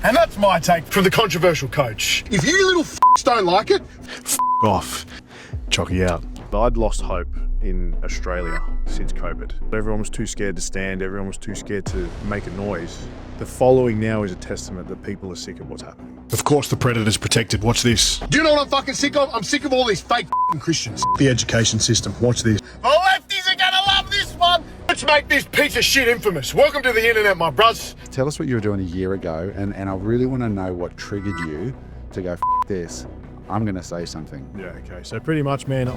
And that's my take from the controversial coach. If you little f***s don't like it, f*** off. Chocky out. I'd lost hope in Australia since COVID. Everyone was too scared to stand. Everyone was too scared to make a noise. The following now is a testament that people are sick of what's happening. Of course the predator's protected. Watch this. Do you know what I'm fucking sick of? I'm sick of all these fake Christians. The education system. Watch this. The lefties are gonna love this one. Let's make this piece of shit infamous. Welcome to the internet, my bruz. Tell us what you were doing a year ago, and I really want to know what triggered you to go, F this. I'm going to say something. Yeah, okay. So pretty much, man,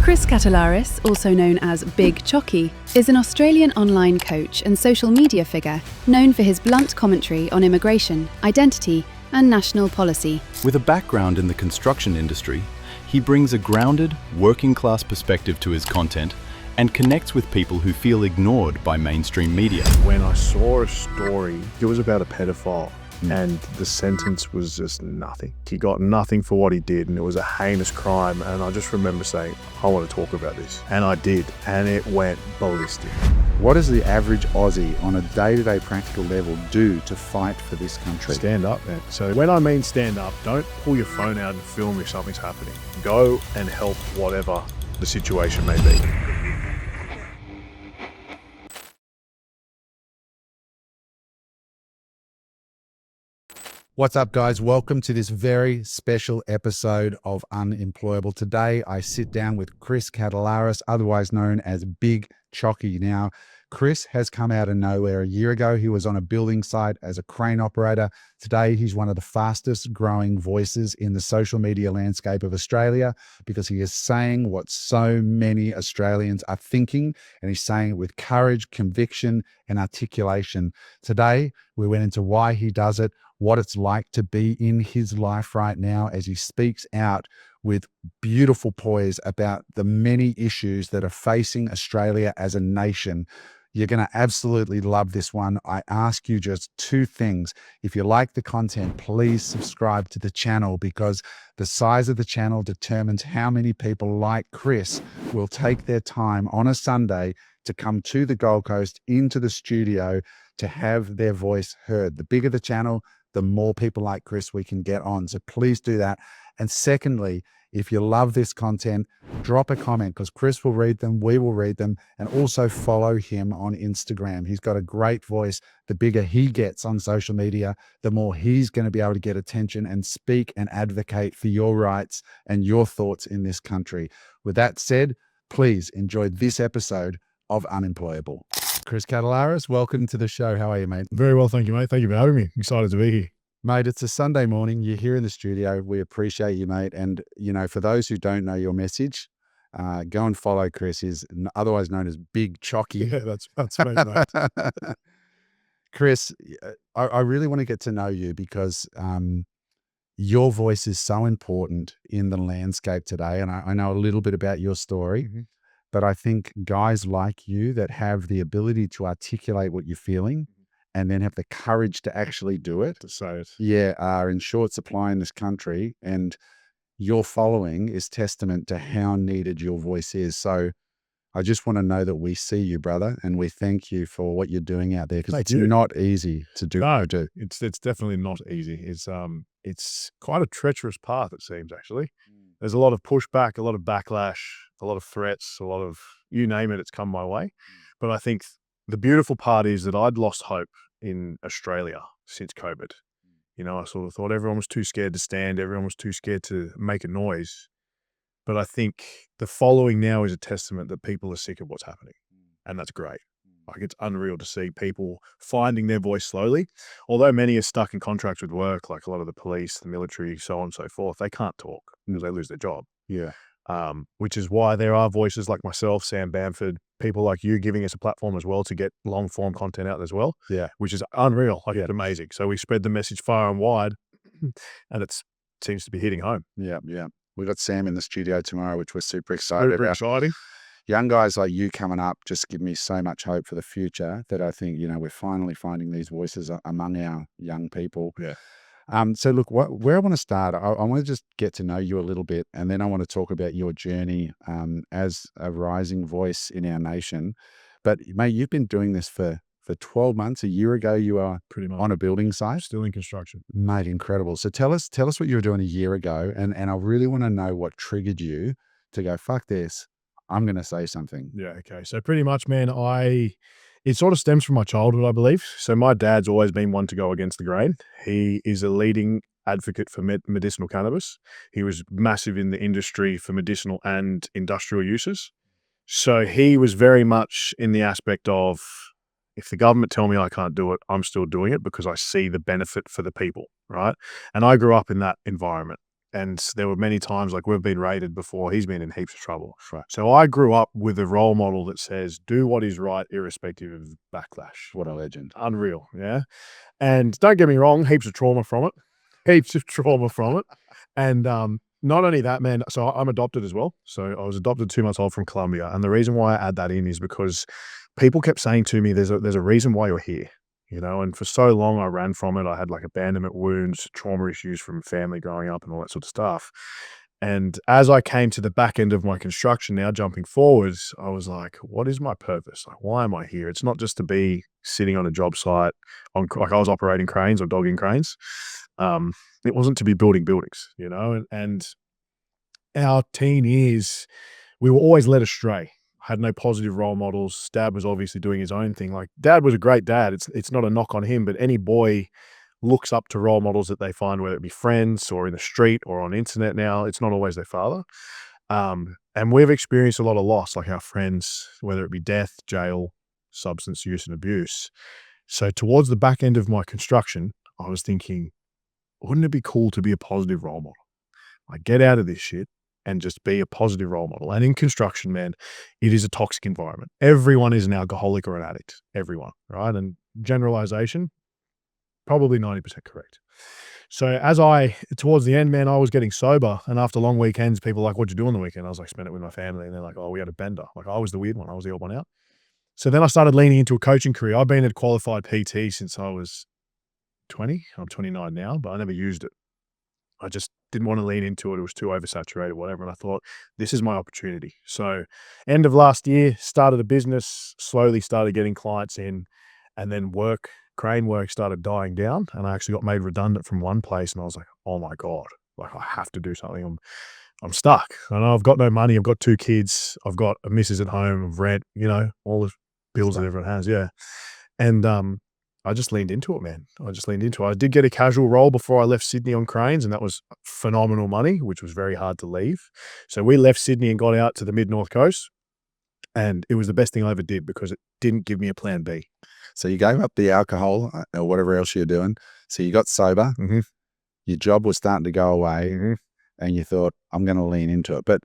Chris Catalaris, also known as Big Chocky, is an Australian online coach and social media figure known for his blunt commentary on immigration, identity, and national policy. With a background in the construction industry, he brings a grounded, working-class perspective to his content and connects with people who feel ignored by mainstream media. When I saw a story, it was about a pedophile. And the sentence was just nothing. He got nothing for what he did, and it was a heinous crime. And I just remember saying, I want to talk about this. And I did, and it went ballistic. What does the average Aussie on a day-to-day practical level do to fight for this country? Stand up, man. So when I mean stand up, don't pull your phone out and film if something's happening. Go and help whatever the situation may be. What's up, guys? Welcome to this very special episode of Unemployable. Today, I sit down with Chris Catalaris, otherwise known as Big Chocky. Now, Chris has come out of nowhere. A year ago, he was on a building site as a crane operator. Today, he's one of the fastest growing voices in the social media landscape of Australia because he is saying what so many Australians are thinking, and he's saying it with courage, conviction, and articulation. Today, we went into why he does it, what it's like to be in his life right now as he speaks out with beautiful poise about the many issues that are facing Australia as a nation. You're going to absolutely love this one. I ask you just two things. If you like the content, please subscribe to the channel, because the size of the channel determines how many people like Chris will take their time on a Sunday to come to the Gold Coast into the studio to have their voice heard. The bigger the channel, the more people like Chris we can get on. So please do that. And secondly, if you love this content, drop a comment, because Chris will read them, we will read them, and also follow him on Instagram. He's got a great voice. The bigger he gets on social media, the more he's going to be able to get attention and speak and advocate for your rights and your thoughts in this country. With that said, please enjoy this episode of Unemployable. Chris Catalaris, welcome to the show. How are you, mate? Very well, thank you, mate. Thank you for having me. Excited to be here. Mate, it's a Sunday morning. You're here in the studio. We appreciate you, mate. And, you know, for those who don't know your message, go and follow Chris. He's otherwise known as Big Chocky. Yeah, that's me, mate. Chris, I really want to get to know you because your voice is so important in the landscape today. And I know a little bit about your story. Mm-hmm. But I think guys like you that have the ability to articulate what you're feeling and then have the courage to actually do it, to say it, yeah, are in short supply in this country. And your following is testament to how needed your voice is. So I just want to know that we see you, brother, and we thank you for what you're doing out there, because it's not easy to do. No, it's definitely not easy. It's quite a treacherous path, it seems, actually. There's a lot of pushback, a lot of backlash, a lot of threats, a lot of, you name it, it's come my way. But I think the beautiful part is that I'd lost hope in Australia since COVID. You know, I sort of thought everyone was too scared to stand. Everyone was too scared to make a noise. But I think the following now is a testament that people are sick of what's happening. And that's great. Like, it's unreal to see people finding their voice slowly. Although many are stuck in contracts with work, like a lot of the police, the military, so on and so forth, they can't talk because they lose their job. Yeah. Which is why there are voices like myself, Sam Bamford, people like you giving us a platform as well to get long form content out as well. Yeah. Which is unreal. Like, it's amazing. So we spread the message far and wide, and it seems to be hitting home. Yeah. Yeah. We've got Sam in the studio tomorrow, which we're super excited about. Exciting. Young guys like you coming up just give me so much hope for the future that I think, you know, we're finally finding these voices among our young people. Yeah. So look, where I want to start, I want to just get to know you a little bit, and then I want to talk about your journey as a rising voice in our nation. But mate, you've been doing this for for 12 months. A year ago, you were Pretty much. on a building site. Still in construction. Mate, incredible. So tell us what you were doing a year ago. And I really want to know what triggered you to go, fuck this. I'm going to say something. Yeah, okay. So pretty much, man, it sort of stems from my childhood, I believe. So my dad's always been one to go against the grain. He is a leading advocate for medicinal cannabis. He was massive in the industry for medicinal and industrial uses. So he was very much in the aspect of, if the government tell me I can't do it, I'm still doing it because I see the benefit for the people, right? And I grew up in that environment. And there were many times, like, we've been raided before. He's been in heaps of trouble. Right. So I grew up with a role model that says, do what is right, irrespective of backlash. What a legend. Unreal, yeah? And don't get me wrong, heaps of trauma from it. Heaps of trauma from it. And not only that, man, so I'm adopted as well. So I was adopted 2 months old from Colombia. And the reason why I add that in is because people kept saying to me, there's a reason why you're here. You know, and for so long I ran from it. I had like abandonment wounds, trauma issues from family growing up and all that sort of stuff. And as I came to the back end of my construction, now jumping forwards, I was like, what is my purpose? Like, why am I here? It's not just to be sitting on a job site like I was operating cranes or dogging cranes. It wasn't to be building buildings, you know, and our teen years, we were always led astray. Had no positive role models. Dad was obviously doing his own thing. Like, Dad was a great dad. It's not a knock on him, but any boy looks up to role models that they find, whether it be friends or in the street or on internet now. It's not always their father. And we've experienced a lot of loss, like our friends, whether it be death, jail, substance use and abuse. So towards the back end of my construction, I was thinking, wouldn't it be cool to be a positive role model? Like, get out of this shit and just be a positive role model. And in construction, man, it is a toxic environment. Everyone is an alcoholic or an addict. Everyone, right? And generalization, probably 90% correct. So towards the end, man, I was getting sober. And after long weekends, people were like, what'd you do on the weekend? I was like, spent it with my family. And they're like, oh, we had a bender. Like, I was the weird one. I was the odd one out. So then I started leaning into a coaching career. I've been a qualified PT since I was 20. I'm 29 now, but I never used it. I just didn't want to lean into it. It was too oversaturated, whatever. And I thought, this is my opportunity. So end of last year, started a business, slowly started getting clients in, and then crane work started dying down. And I actually got made redundant from one place. And I was like, oh my God, like, I have to do something. I'm stuck. I know I've got no money. I've got 2 kids. I've got a missus at home, of rent, you know, all the bills that everyone has. Yeah. And, I just leaned into it, man. I did get a casual role before I left Sydney on cranes, and that was phenomenal money, which was very hard to leave. So we left Sydney and got out to the mid-north coast, and it was the best thing I ever did because it didn't give me a plan B. So you gave up the alcohol or whatever else you're doing. So you got sober. Mm-hmm. Your job was starting to go away, Mm-hmm. and you thought, I'm going to lean into it. But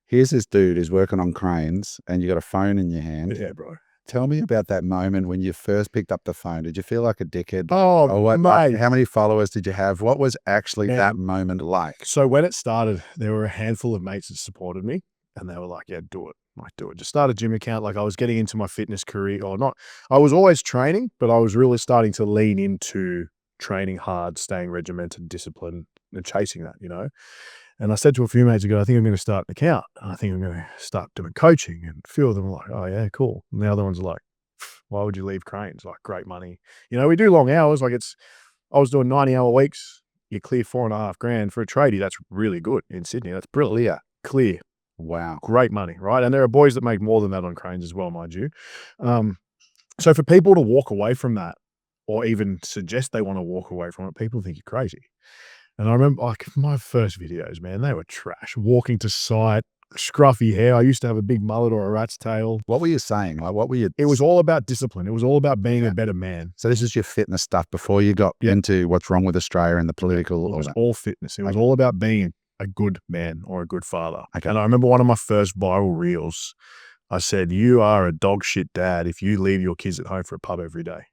here's this dude who's working on cranes, and you got a phone in your hand. Yeah, bro. Tell me about that moment when you first picked up the phone. Did you feel like a dickhead? Oh, or what, mate. How many followers did you have? What was actually that moment like? So when it started, there were a handful of mates that supported me, and they were like, yeah, do it. Like, do it. Just start a gym account. Like, I was getting into my fitness career or not. I was always training, but I was really starting to lean into training hard, staying regimented, disciplined, and chasing that, you know? And I said to a few mates ago, I think I'm going to start an account. I think I'm going to start doing coaching. And a few of them were like, oh yeah, cool. And the other ones are like, why would you leave cranes? Like, great money. You know, we do long hours. Like, I was doing 90-hour weeks. You clear $4,500 for a tradie. That's really good in Sydney. That's brilliant. Clear. Wow. Great money, right? And there are boys that make more than that on cranes as well, mind you. So for people to walk away from that or even suggest they want to walk away from it, people think you're crazy. And I remember, like, my first videos, man, they were trash. Walking to site, scruffy hair. I used to have a big mullet or a rat's tail. What were you saying? Like, what were you? It was all about discipline. It was all about being a better man. So this is your fitness stuff before you got into what's wrong with Australia and the political. It was all fitness. It was all about being a good man or a good father. Okay. And I remember one of my first viral reels, I said, you are a dog shit dad if you leave your kids at home for a pub every day.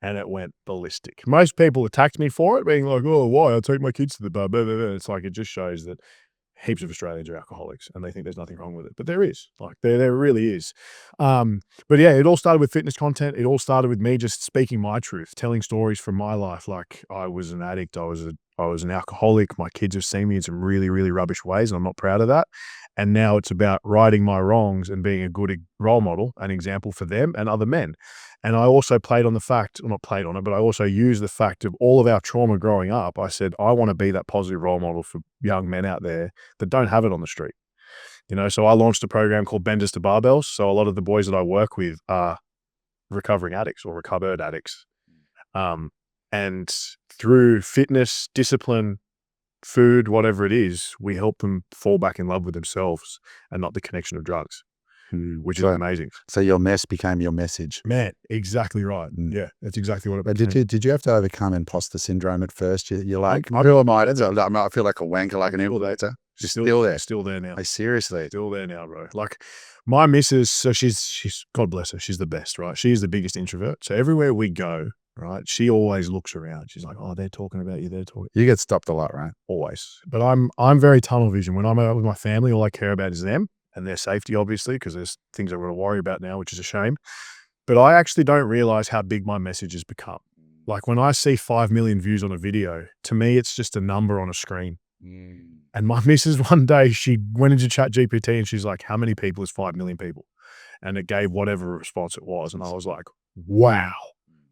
And it went ballistic. Most people attacked me for it, being like, oh, why? I take my kids to the pub. It's like, it just shows that heaps of Australians are alcoholics and they think there's nothing wrong with it. But there is. Like, there really is. But yeah, it all started with fitness content. It all started with me just speaking my truth, telling stories from my life. Like, I was an addict. I was I was an alcoholic. My kids have seen me in some really, really rubbish ways, and I'm not proud of that. And now it's about righting my wrongs and being a good role model, an example for them and other men. And I also played on the fact, or not played on it, but I also used the fact of all of our trauma growing up. I said, I want to be that positive role model for young men out there that don't have it on the street. You know, so I launched a program called Benders to Barbells. So a lot of the boys that I work with are recovering addicts or recovered addicts. And through fitness, discipline, food, whatever it is, we help them fall back in love with themselves and not the connection of drugs, which is amazing. So your mess became your message. Man, exactly right. Yeah, that's exactly what it But became. did you have to overcome imposter syndrome at first? You're like, who am I? I feel like a wanker, like an influencer. Still there. Still there now. Like, seriously. Still there now, bro. Like my missus, so she's God bless her, she's the best, right? She's the biggest introvert. So everywhere we go, right, she always looks around. She's like, oh, they're talking about you. They're talking. You get stopped a lot, right? Always. But I'm very tunnel vision. When I'm out with my family, all I care about is them and their safety, obviously, because there's things I've got to worry about now, which is a shame. But I actually don't realize how big my message has become. Like when I see 5 million views on a video, to me, it's just a number on a screen. And my missus one day, she went into ChatGPT and she's like, how many people is 5 million people? And it gave whatever response it was. And I was like, wow.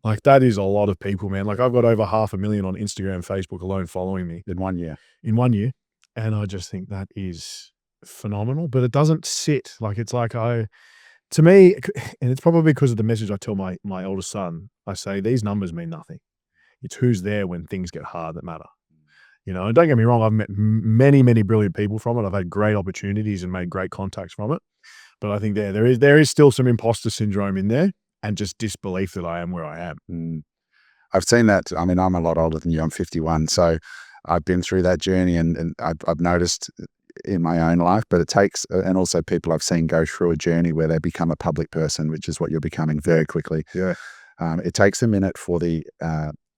Like that is a lot of people, man. Like I've got over 500,000 on Instagram, Facebook alone following me. In 1 year. In 1 year. And I just think that is phenomenal, but it doesn't sit. Like it's like to me, and it's probably because of the message I tell my oldest son, I say, these numbers mean nothing. It's who's there when things get hard that matter. You know, and don't get me wrong, I've met many, many brilliant people from it. I've had great opportunities and made great contacts from it. But I think there is still some imposter syndrome in there and just disbelief that I am where I am. I've seen that. I mean, I'm a lot older than you. I'm 51. So I've been through that journey and I've noticed in my own life, but it takes, and also people I've seen go through a journey where they become a public person, which is what you're becoming very quickly. Yeah. It takes a minute for the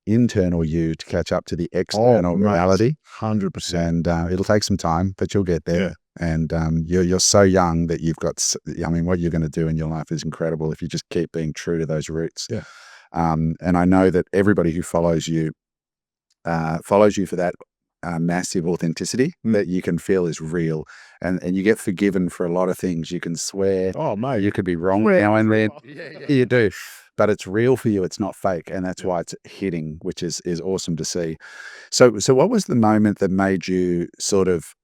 internal you to catch up to the external reality. 100%. And it'll take some time, but you'll get there. Yeah. And you're so young that you've got, I mean, what you're going to do in your life is incredible if you just keep being true to those roots. Yeah. And I know that everybody who follows you for that massive authenticity that you can feel is real. And you get forgiven for a lot of things. You can swear. Oh, mate. You could be wrong now and then. Yeah, you do. But it's real for you. It's not fake. And that's why it's hitting, which is awesome to see. So what was the moment that made you sort of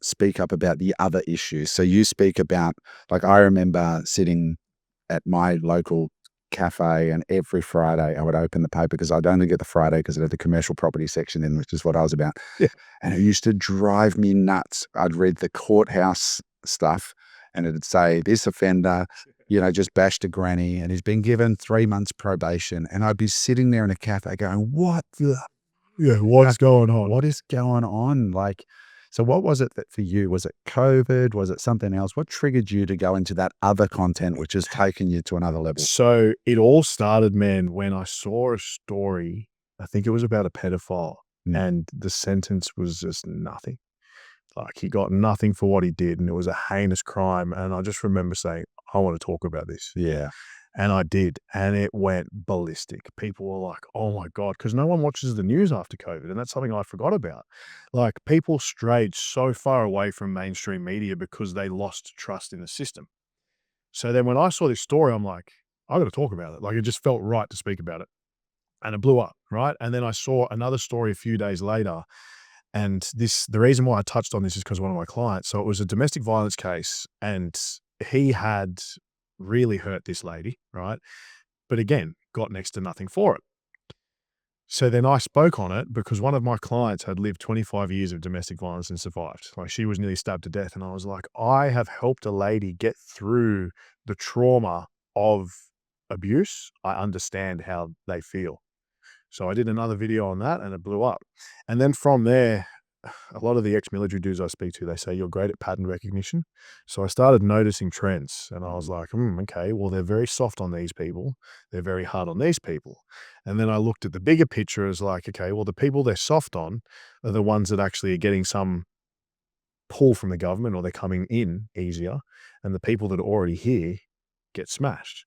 speak up about the other issues? So you speak about, like, I remember sitting at my local cafe and every Friday I would open the paper because I'd only get the Friday because it had the commercial property section in, which is what I was about. Yeah. And it used to drive me nuts. I'd read the courthouse stuff and it'd say, this offender, you know, just bashed a granny and he's been given 3 months probation. And I'd be sitting there in a cafe going, what the? Yeah, what's going on? What is going on? Like, so what was it that for you? Was it COVID? Was it something else? What triggered you to go into that other content, which has taken you to another level? So it all started, man, when I saw a story, I think it was about a pedophile, and the sentence was just nothing. Like he got nothing for what he did, and it was a heinous crime. And I just remember saying, I want to talk about this. Yeah. And I did, and it went ballistic. People were like, oh my God, because no one watches the news after COVID, and that's something I forgot about. Like people strayed so far away from mainstream media because they lost trust in the system. So then when I saw this story, I'm like, I got to talk about it. Like it just felt right to speak about it. And it blew up, right? And then I saw another story a few days later, and the reason why I touched on this is because one of my clients, so it was a domestic violence case, and he had really hurt this lady, right? But again, got next to nothing for it. So then I spoke on it because one of my clients had lived 25 years of domestic violence and survived. Like she was nearly stabbed to death. And I was like, I have helped a lady get through the trauma of abuse. I understand how they feel. So I did another video on that and it blew up. And then from there, a lot of the ex-military dudes I speak to, they say, you're great at pattern recognition. So I started noticing trends and I was like, okay, well, they're very soft on these people. They're very hard on these people. And then I looked at the bigger picture as like, okay, well, the people they're soft on are the ones that actually are getting some pull from the government or they're coming in easier. And the people that are already here get smashed.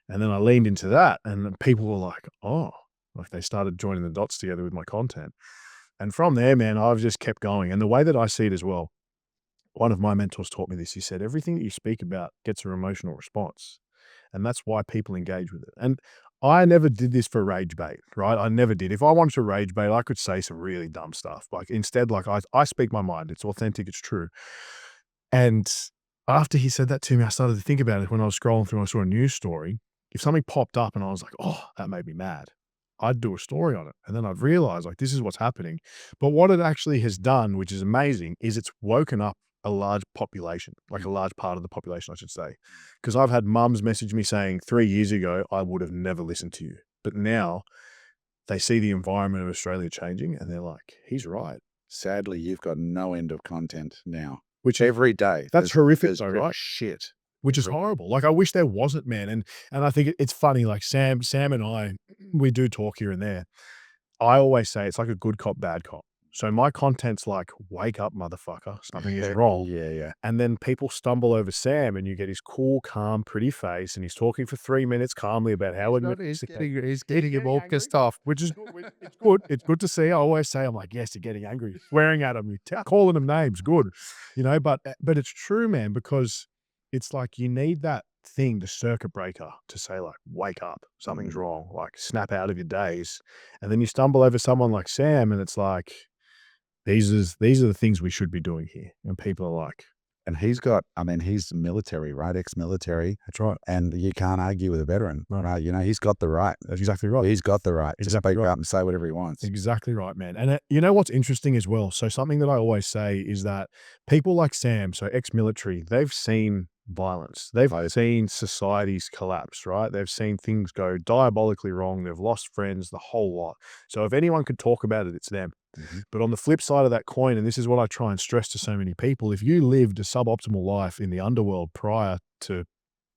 And then I leaned into that and people were like, oh, like they started joining the dots together with my content. And from there, man, I've just kept going. And the way that I see it as well, one of my mentors taught me this. He said, everything that you speak about gets an emotional response. And that's why people engage with it. And I never did this for rage bait, right? I never did. If I wanted to rage bait, I could say some really dumb stuff. Like instead, like I speak my mind. It's authentic. It's true. And after he said that to me, I started to think about it when I was scrolling through and I saw a news story. If something popped up and I was like, oh, that made me mad, I'd do a story on it. And then I'd realize like, this is what's happening. But what it actually has done, which is amazing, is it's woken up a large population, like a large part of the population, I should say. Because I've had mums message me saying 3 years ago, I would have never listened to you. But now they see the environment of Australia changing and they're like, he's right. Sadly, you've got no end of content now. Which Every day. That's horrific there's though, right? Shit. Which is horrible. Like I wish there wasn't, man. And I think it's funny, like Sam and I, we do talk here and there. I always say it's like a good cop, bad cop. So my content's like, wake up, motherfucker. Something is wrong. Yeah. And then people stumble over Sam and you get his cool, calm, pretty face and he's talking for 3 minutes calmly about how He's getting him all pissed off. which is it's good. It's good to see. I always say, I'm like, yes, you're getting angry, swearing at him, calling them names, good. But it's true, man, because it's like you need that thing, the circuit breaker to say like, wake up, something's wrong, like snap out of your days. And then you stumble over someone like Sam and it's like, these are the things we should be doing here. And people are like, and he's military, right? Ex-military. that's right. And you can't argue with a veteran, right? He's got the right. That's exactly right. He's got the right to Exactly speak right. up and say whatever he wants. Exactly right, man. And you know what's interesting as well? So something that I always say is that people like Sam, so ex-military, they've seen violence. They've seen societies collapse, right? They've seen things go diabolically wrong. They've lost friends, the whole lot. So if anyone could talk about it, it's them. But on the flip side of that coin, and this is what I try and stress to so many people, if you lived a suboptimal life in the underworld prior to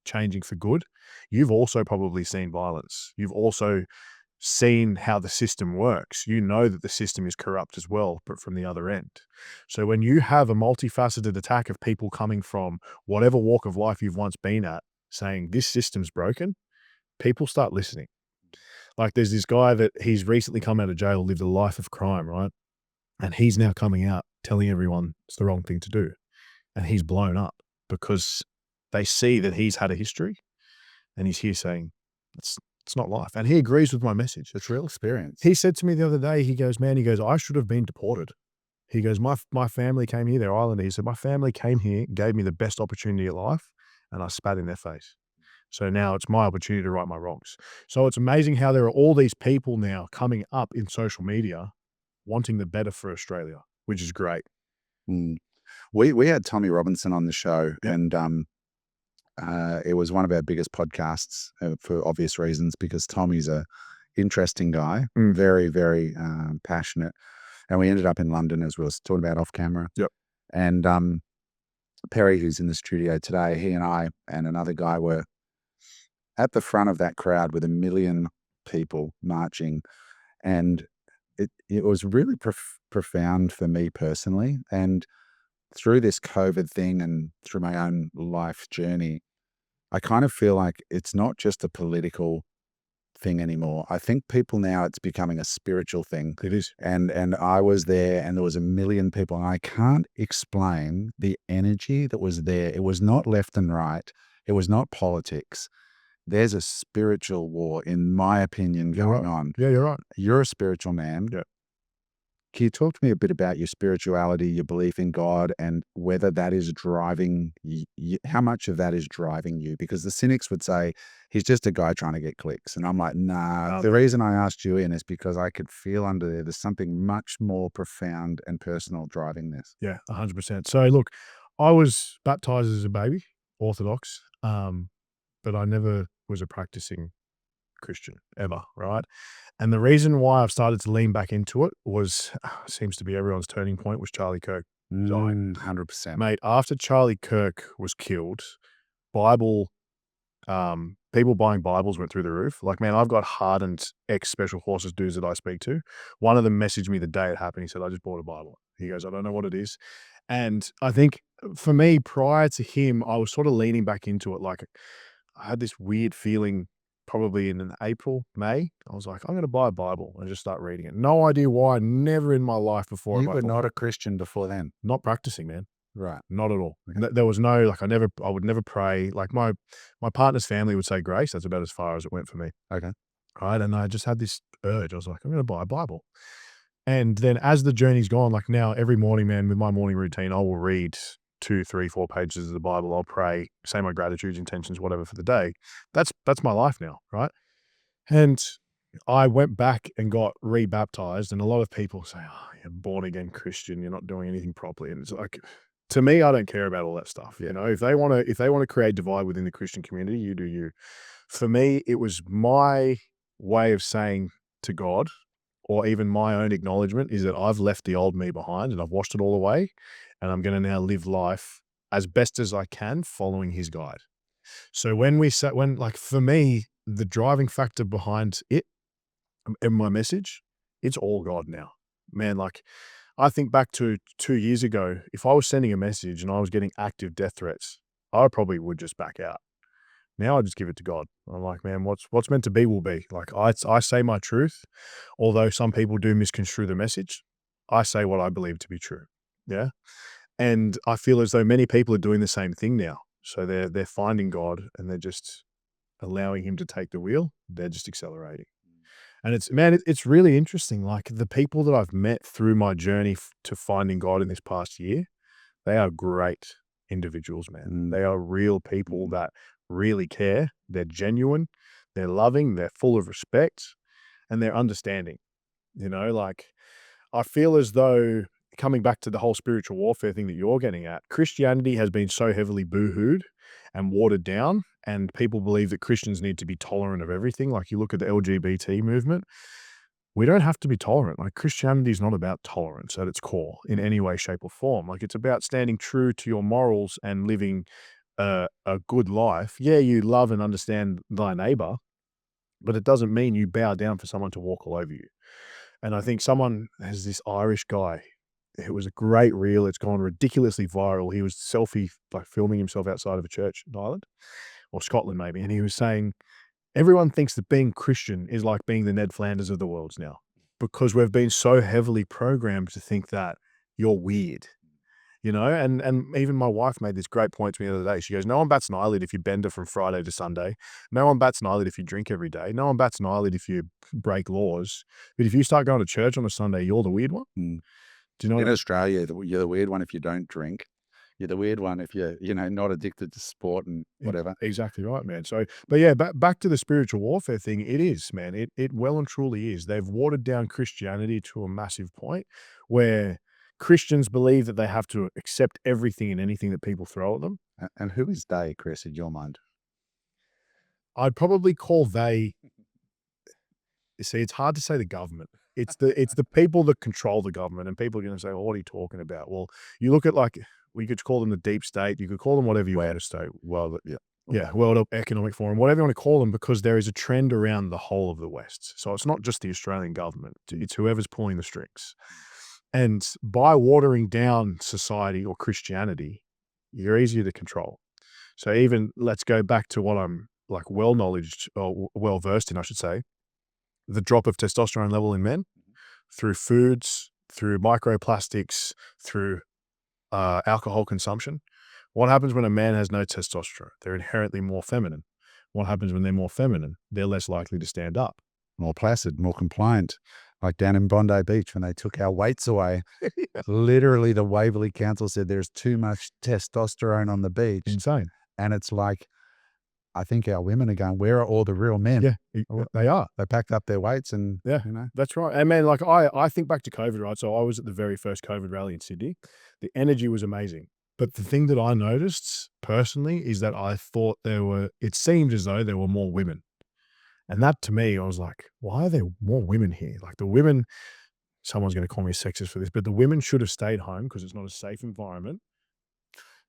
changing for good, you've also probably seen violence. You've also seen how the system works. You know that the system is corrupt as well, but from the other end. So when you have a multifaceted attack of people coming from whatever walk of life you've once been at, saying this system's broken, people start listening. Like there's this guy that he's recently come out of jail, lived a life of crime, right? And he's now coming out telling everyone it's the wrong thing to do. And he's blown up because they see that he's had a history and he's here saying, it's not life. And he agrees with my message. It's real experience. He said to me the other day, he goes, I should have been deported. He goes, my family came here, they're Islanders. He said, my family came here, gave me the best opportunity at life, and I spat in their face. So now it's my opportunity to right my wrongs. So it's amazing how there are all these people now coming up in social media wanting the better for Australia, which is great. We had Tommy Robinson on the show, and it was one of our biggest podcasts for obvious reasons, because Tommy's a interesting guy, very, very passionate. And we ended up in London, as we were talking about off camera. Yep. And Perry, who's in the studio today, he and I and another guy were at the front of that crowd with 1 million people marching. And it was really profound for me personally. And through this COVID thing and through my own life journey, I kind of feel like it's not just a political thing anymore. I think people now, it's becoming a spiritual thing. It is. And I was there and there was 1 million people, and I can't explain the energy that was there. It was not left and right. It was not politics. There's a spiritual war, in my opinion, going on. Yeah, you're right. You're a spiritual man. Yeah. Can you talk to me a bit about your spirituality, your belief in God, and whether that is driving you, how much of that is driving you? Because the cynics would say he's just a guy trying to get clicks. And I'm like, nah, the reason I asked you in is because I could feel under there's something much more profound and personal driving this. Yeah, 100%. So look, I was baptized as a baby, Orthodox, but I never was a practicing Christian ever, right? And the reason why I've started to lean back into it was, seems to be everyone's turning point, was Charlie Kirk. 100%. Mate, after Charlie Kirk was killed, people buying Bibles went through the roof. Like, man, I've got hardened ex-special forces dudes that I speak to. One of them messaged me the day it happened. He said, I just bought a Bible. He goes, I don't know what it is. And I think for me, prior to him, I was sort of leaning back into it. Like, I had this weird feeling probably in an April, May. I was like, I'm going to buy a Bible and just start reading it. No idea why. Never in my life before. You were not a Christian before then. Not practicing, man. Right. Not at all. Okay. There was no, like, I would never pray. Like my partner's family would say grace. That's about as far as it went for me. Okay. Right. And I just had this urge. I was like, I'm going to buy a Bible. And then as the journey's gone, like now every morning, man, with my morning routine, I will read 2, 3, 4 pages of the Bible. I'll pray, say my gratitudes, intentions, whatever for the day. That's my life now. Right. And I went back and got rebaptized, and a lot of people say, oh, you're born again Christian. You're not doing anything properly. And it's like, to me, I don't care about all that stuff. You know, if they want to create divide within the Christian community, you do you. For me, it was my way of saying to God, or even my own acknowledgement, is that I've left the old me behind and I've washed it all away, and I'm going to now live life as best as I can following his guide. So like for me, the driving factor behind it in my message, it's all God now, man. Like I think back to 2 years ago, if I was sending a message and I was getting active death threats, I probably would just back out. Now I just give it to God. I'm like, man, what's meant to be will be. Like I say my truth, although some people do misconstrue the message. I say what I believe to be true. Yeah. And I feel as though many people are doing the same thing now. So they're finding God and they're just allowing him to take the wheel. They're just accelerating. And it's really interesting. Like the people that I've met through my journey to finding God in this past year, they are great individuals, man. They are real people that really care. They're genuine, they're loving, they're full of respect, and they're understanding. You know, like I feel as though, coming back to the whole spiritual warfare thing that you're getting at, Christianity has been so heavily boo-hooed and watered down, and people believe that Christians need to be tolerant of everything. Like you look at the LGBT movement, we don't have to be tolerant. Like Christianity is not about tolerance at its core in any way, shape or form. Like it's about standing true to your morals and living a good life. Yeah, you love and understand thy neighbor, but it doesn't mean you bow down for someone to walk all over you. And I think there's this Irish guy. It was a great reel. It's gone ridiculously viral. He was like filming himself outside of a church in Ireland or Scotland maybe. And he was saying, everyone thinks that being Christian is like being the Ned Flanders of the world now, because we've been so heavily programmed to think that you're weird, you know? And even my wife made this great point to me the other day. She goes, no one bats an eyelid if you bender from Friday to Sunday. No one bats an eyelid if you drink every day. No one bats an eyelid if you break laws. But if you start going to church on a Sunday, you're the weird one. Do you know? In Australia, you're the weird one if you don't drink. You're the weird one if you're, not addicted to sport and whatever. Exactly right, man. So, but yeah, back to the spiritual warfare thing. It is, man. It well and truly is. They've watered down Christianity to a massive point where Christians believe that they have to accept everything and anything that people throw at them. And who is they, Chris, in your mind? I'd probably call they. You see, it's hard to say the government. It's the people that control the government, and people are going to say, well, what are you talking about? Well, you look at, like, we could call them the deep state. You could call them whatever you want. State. Well, yeah, World Economic Forum, whatever you want to call them, because there is a trend around the whole of the West. So it's not just the Australian government. It's whoever's pulling the strings. And by watering down society or Christianity, you're easier to control. So even, let's go back to what I'm like well-knowledged or well-versed in, I should say, the drop of testosterone level in men through foods, through microplastics, through alcohol consumption. What happens when a man has no testosterone? They're inherently more feminine. What happens when they're more feminine? They're less likely to stand up. More placid, more compliant. Like down in Bondi Beach when they took our weights away. Yeah. Literally, the Waverley Council said there's too much testosterone on the beach. Insane. And it's like, I think our women are going, where are all the real men? Yeah, they are. They packed up their weights and, That's right. And man, like I think back to COVID, right? So I was at the very first COVID rally in Sydney. The energy was amazing. But the thing that I noticed personally is that I thought it seemed as though there were more women. And that, to me, I was like, why are there more women here? Like the women, someone's going to call me a sexist for this, but the women should have stayed home because it's not a safe environment.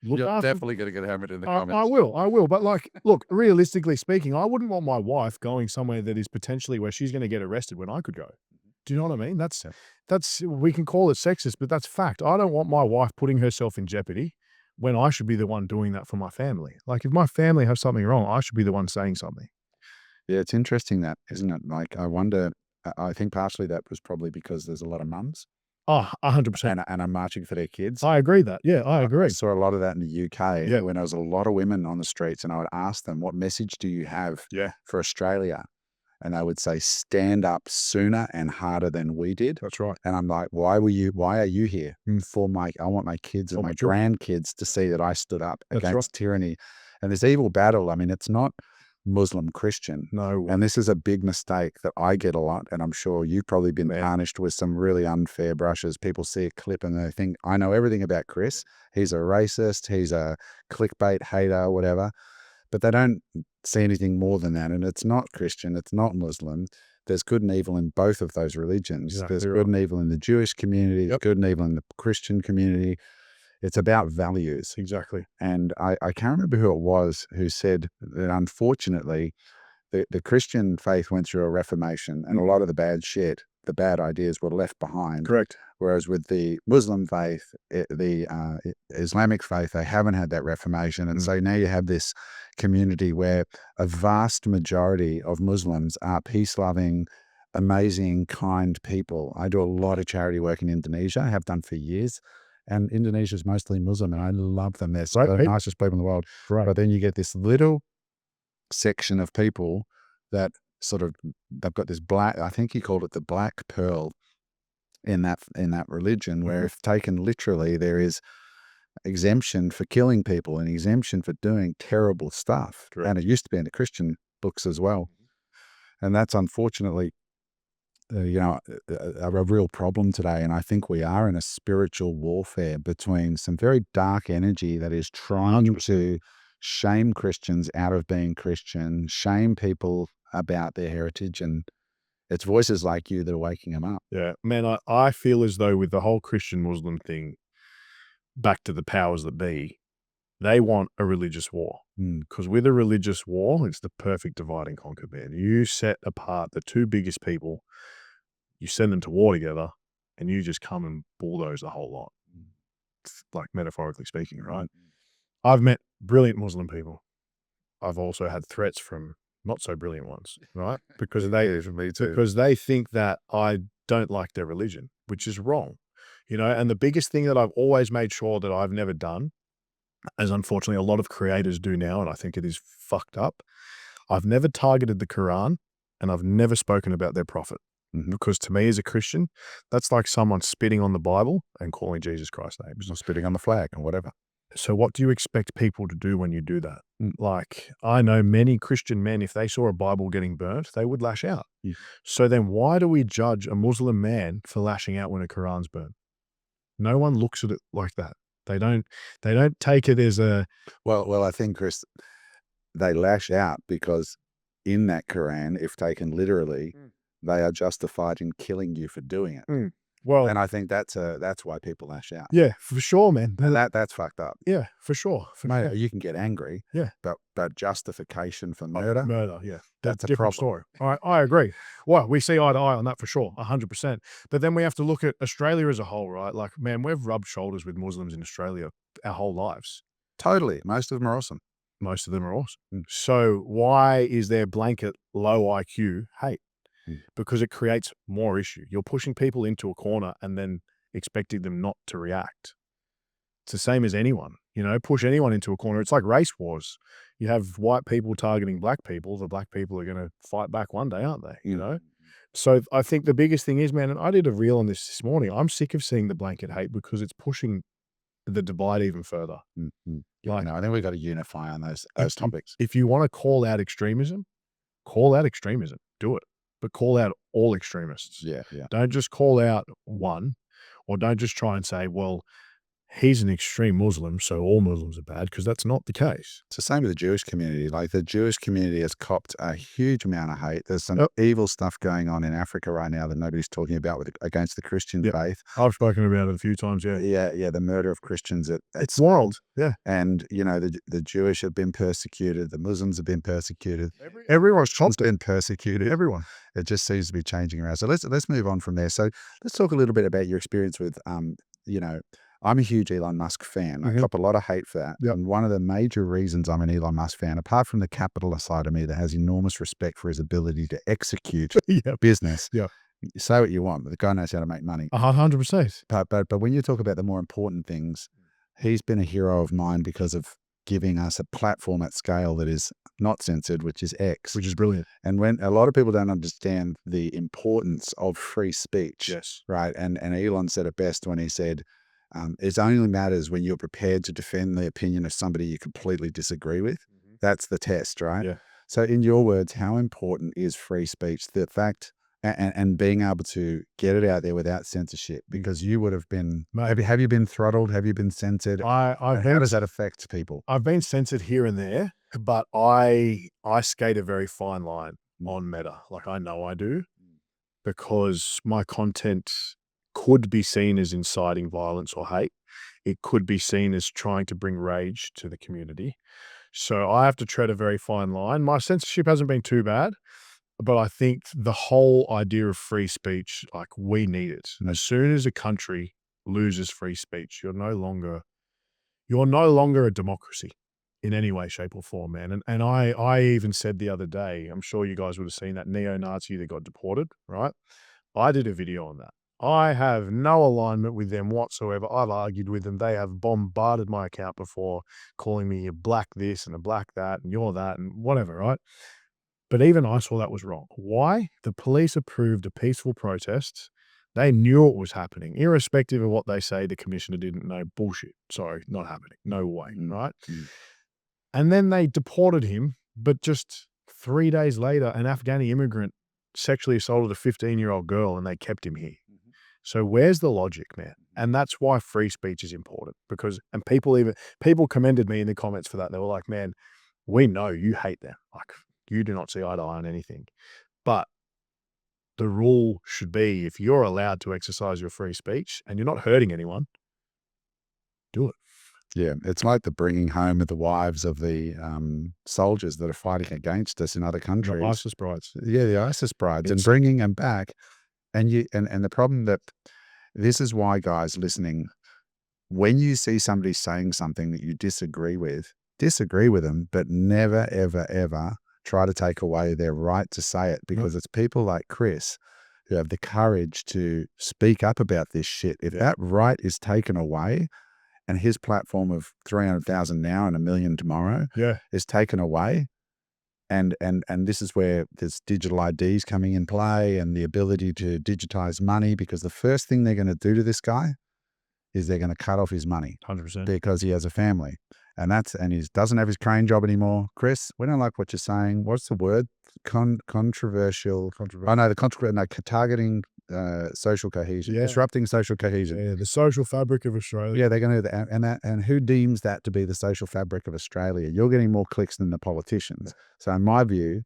You're definitely going to get hammered in the comments. I will. But like, look, realistically speaking, I wouldn't want my wife going somewhere that is potentially where she's going to get arrested when I could go. Do you know what I mean? That's we can call it sexist, but that's fact. I don't want my wife putting herself in jeopardy when I should be the one doing that for my family. Like if my family has something wrong, I should be the one saying something. Yeah, it's interesting that, isn't it? Like, I wonder, I think partially that was probably because there's a lot of mums Oh, 100%. and are marching for their kids. I agree that. Yeah, I I agree. saw a lot of that in the UK Yeah. when there was a lot of women on the streets, and I would ask them, what message do you have Yeah, for Australia? And they would say, stand up sooner and harder than we did. that's right. And I'm like, why are you here? I want my kids and For my my children. grandkids to see that I stood up That's right. against tyranny and this evil battle. I mean, it's not Muslim Christian. No. And this is a big mistake that I get a lot. And I'm sure you've probably been Man. tarnished with some really unfair brushes. People see a clip and they think, I know everything about Chris. He's a racist. He's a clickbait hater, whatever. But they don't see anything more than that. And it's not Christian. It's not Muslim. There's good and evil in both of those religions. Exactly There's right. good and evil in the Jewish community. There's Yep. good and evil in the Christian community. It's about values. Exactly. And I can't remember who it was who said that unfortunately, the Christian faith went through a reformation and a lot of the bad shit, the bad ideas were left behind. Correct. Whereas with the Muslim faith, the Islamic faith, they haven't had that reformation. And so now you have this community where a vast majority of Muslims are peace-loving, amazing, kind people. I do a lot of charity work in Indonesia, I have done for years. And Indonesia is mostly Muslim, and I love them. They're Right, the right. nicest people in the world. Right. But then you get this little section of people that sort of, they've got this black, I think he called it the black pearl in that religion, where if taken literally, there is exemption for killing people and exemption for doing terrible stuff. Correct. And it used to be in the Christian books as well. And that's unfortunately, a real problem today. And I think we are in a spiritual warfare between some very dark energy that is trying to shame Christians out of being Christian, shame people about their heritage. And it's voices like you that are waking them up. Yeah, man, I feel as though with the whole Christian Muslim thing, back to the powers that be, they want a religious war. Because with a religious war, it's the perfect divide and conquer, man. You set apart the two biggest people, you send them to war together, and you just come and bulldoze the whole lot. Like metaphorically speaking, right? I've met brilliant Muslim people. I've also had threats from not so brilliant ones, right? Because they think that I don't like their religion, which is wrong, and the biggest thing that I've always made sure that I've never done, as unfortunately a lot of creators do now, and I think it is fucked up, I've never targeted the Quran and I've never spoken about their prophet. Because to me as a Christian, that's like someone spitting on the Bible and calling Jesus Christ's name. Or spitting on the flag or whatever. So what do you expect people to do when you do that? Like, I know many Christian men, if they saw a Bible getting burnt, they would lash out. So then why do we judge a Muslim man for lashing out when a Quran's burnt? No one looks at it like that. They don't take it as a... Well, I think, Chris, they lash out because in that Quran, if taken literally, they are justified in killing you for doing it. Well, And I think that's why people lash out. yeah, for sure, man. And that's fucked up. Yeah, for sure. Mate, you can get angry. Yeah. But justification for murder. Murder, yeah. That's a different problem. story. I agree. Well, we see eye to eye on that for sure, 100%. But then we have to look at Australia as a whole, right? Like, man, we've rubbed shoulders with Muslims in Australia our whole lives. Totally. Most of them are awesome. Most of them are awesome. So why is there blanket low IQ hate? Because it creates more issue. You're pushing people into a corner and then expecting them not to react. It's the same as anyone, push anyone into a corner. It's like race wars. You have white people targeting black people. The black people are going to fight back one day, aren't they? So I think the biggest thing is, man, and I did a reel on this morning, I'm sick of seeing the blanket hate because it's pushing the divide even further. Like, I think we've got to unify on those topics. If you want to call out extremism, do it. But call out all extremists. Yeah. Don't just call out one, or don't just try and say, well, he's an extreme Muslim, so all Muslims are bad, because that's not the case. It's the same with the Jewish community. Like, the Jewish community has copped a huge amount of hate. There's some evil stuff going on in Africa right now that nobody's talking about against the Christian faith. I've spoken about it a few times, yeah. Yeah, the murder of Christians. It's wild, yeah. And, the Jewish have been persecuted. The Muslims have been persecuted. Everyone's been persecuted. Everyone. It just seems to be changing around. So let's move on from there. So let's talk a little bit about your experience with, I'm a huge Elon Musk fan. I Mhm. cop a lot of hate for that. Yep. And one of the major reasons I'm an Elon Musk fan, apart from the capitalist side of me that has enormous respect for his ability to execute Yeah. business, Yeah. say what you want, but the guy knows how to make money. 100%. But when you talk about the more important things, he's been a hero of mine because of giving us a platform at scale that is not censored, which is X. Which is brilliant. And when a lot of people don't understand the importance of free speech, Yes. right? And Elon said it best when he said, it only matters when you're prepared to defend the opinion of somebody you completely disagree with. That's the test, right? Yeah. So in your words, how important is free speech? The fact and being able to get it out there without censorship, because you would have been, Mate. have you been throttled? Have you been censored? I've And how does that affect people? I've been censored here and there, but I skate a very fine line on Meta. Like, I know I do, because my content could be seen as inciting violence or hate. It could be seen as trying to bring rage to the community. So I have to tread a very fine line. My censorship hasn't been too bad, but I think the whole idea of free speech, like, we need it. As soon as a country loses free speech, you're no longer a democracy in any way, shape, or form, man. And I even said the other day, I'm sure you guys would have seen that neo-Nazi that got deported, right? I did a video on that. I have no alignment with them whatsoever. I've argued with them. They have bombarded my account before, calling me a black this and a black that, and you're that, and whatever, right? But even I saw that was wrong. Why? The police approved a peaceful protest. They knew it was happening, irrespective of what they say. The commissioner didn't know. Bullshit. Sorry, not happening. No way, right? And then they deported him, but just 3 days later, an Afghani immigrant sexually assaulted a 15-year-old girl and they kept him here. So where's the logic, man? And that's why free speech is important, because, and people commended me in the comments for that. They were like, man, we know you hate them. Like, you do not see eye to eye on anything. But the rule should be, if you're allowed to exercise your free speech and you're not hurting anyone, do it. Yeah, it's like the bringing home of the wives of the soldiers that are fighting against us in other countries. The ISIS brides. Yeah, the ISIS brides, and It's- bringing them back. And the problem that this is why, guys listening, when you see somebody saying something that you disagree with them, but never, ever, ever try to take away their right to say it, because it's people like Chris who have the courage to speak up about this shit. If that right is taken away, and his platform of 300,000 now and 1 million tomorrow is taken away, and this is where there's digital IDs coming in play and the ability to digitize money, because the first thing they're going to do to this guy is they're going to cut off his money 100%. because he has a family, and he doesn't have his crane job anymore. Chris, we don't like what you're saying. What's the word? Controversial. Oh no, targeting social cohesion, disrupting social cohesion. Yeah, the social fabric of Australia. Yeah, they're going to do that. And who deems that to be the social fabric of Australia? You're getting more clicks than the politicians. So in my view,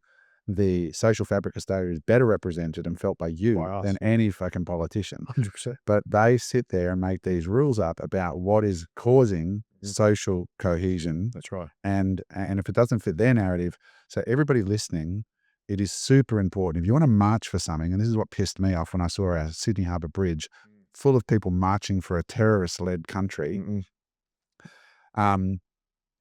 the social fabric of Australia is better represented and felt by you than any fucking politician. 100%. But they sit there and make these rules up about what is causing social cohesion. That's right. And if it doesn't fit their narrative, so everybody listening, it is super important. If you want to march for something, and this is what pissed me off when I saw our Sydney Harbour Bridge full of people marching for a terrorist-led country,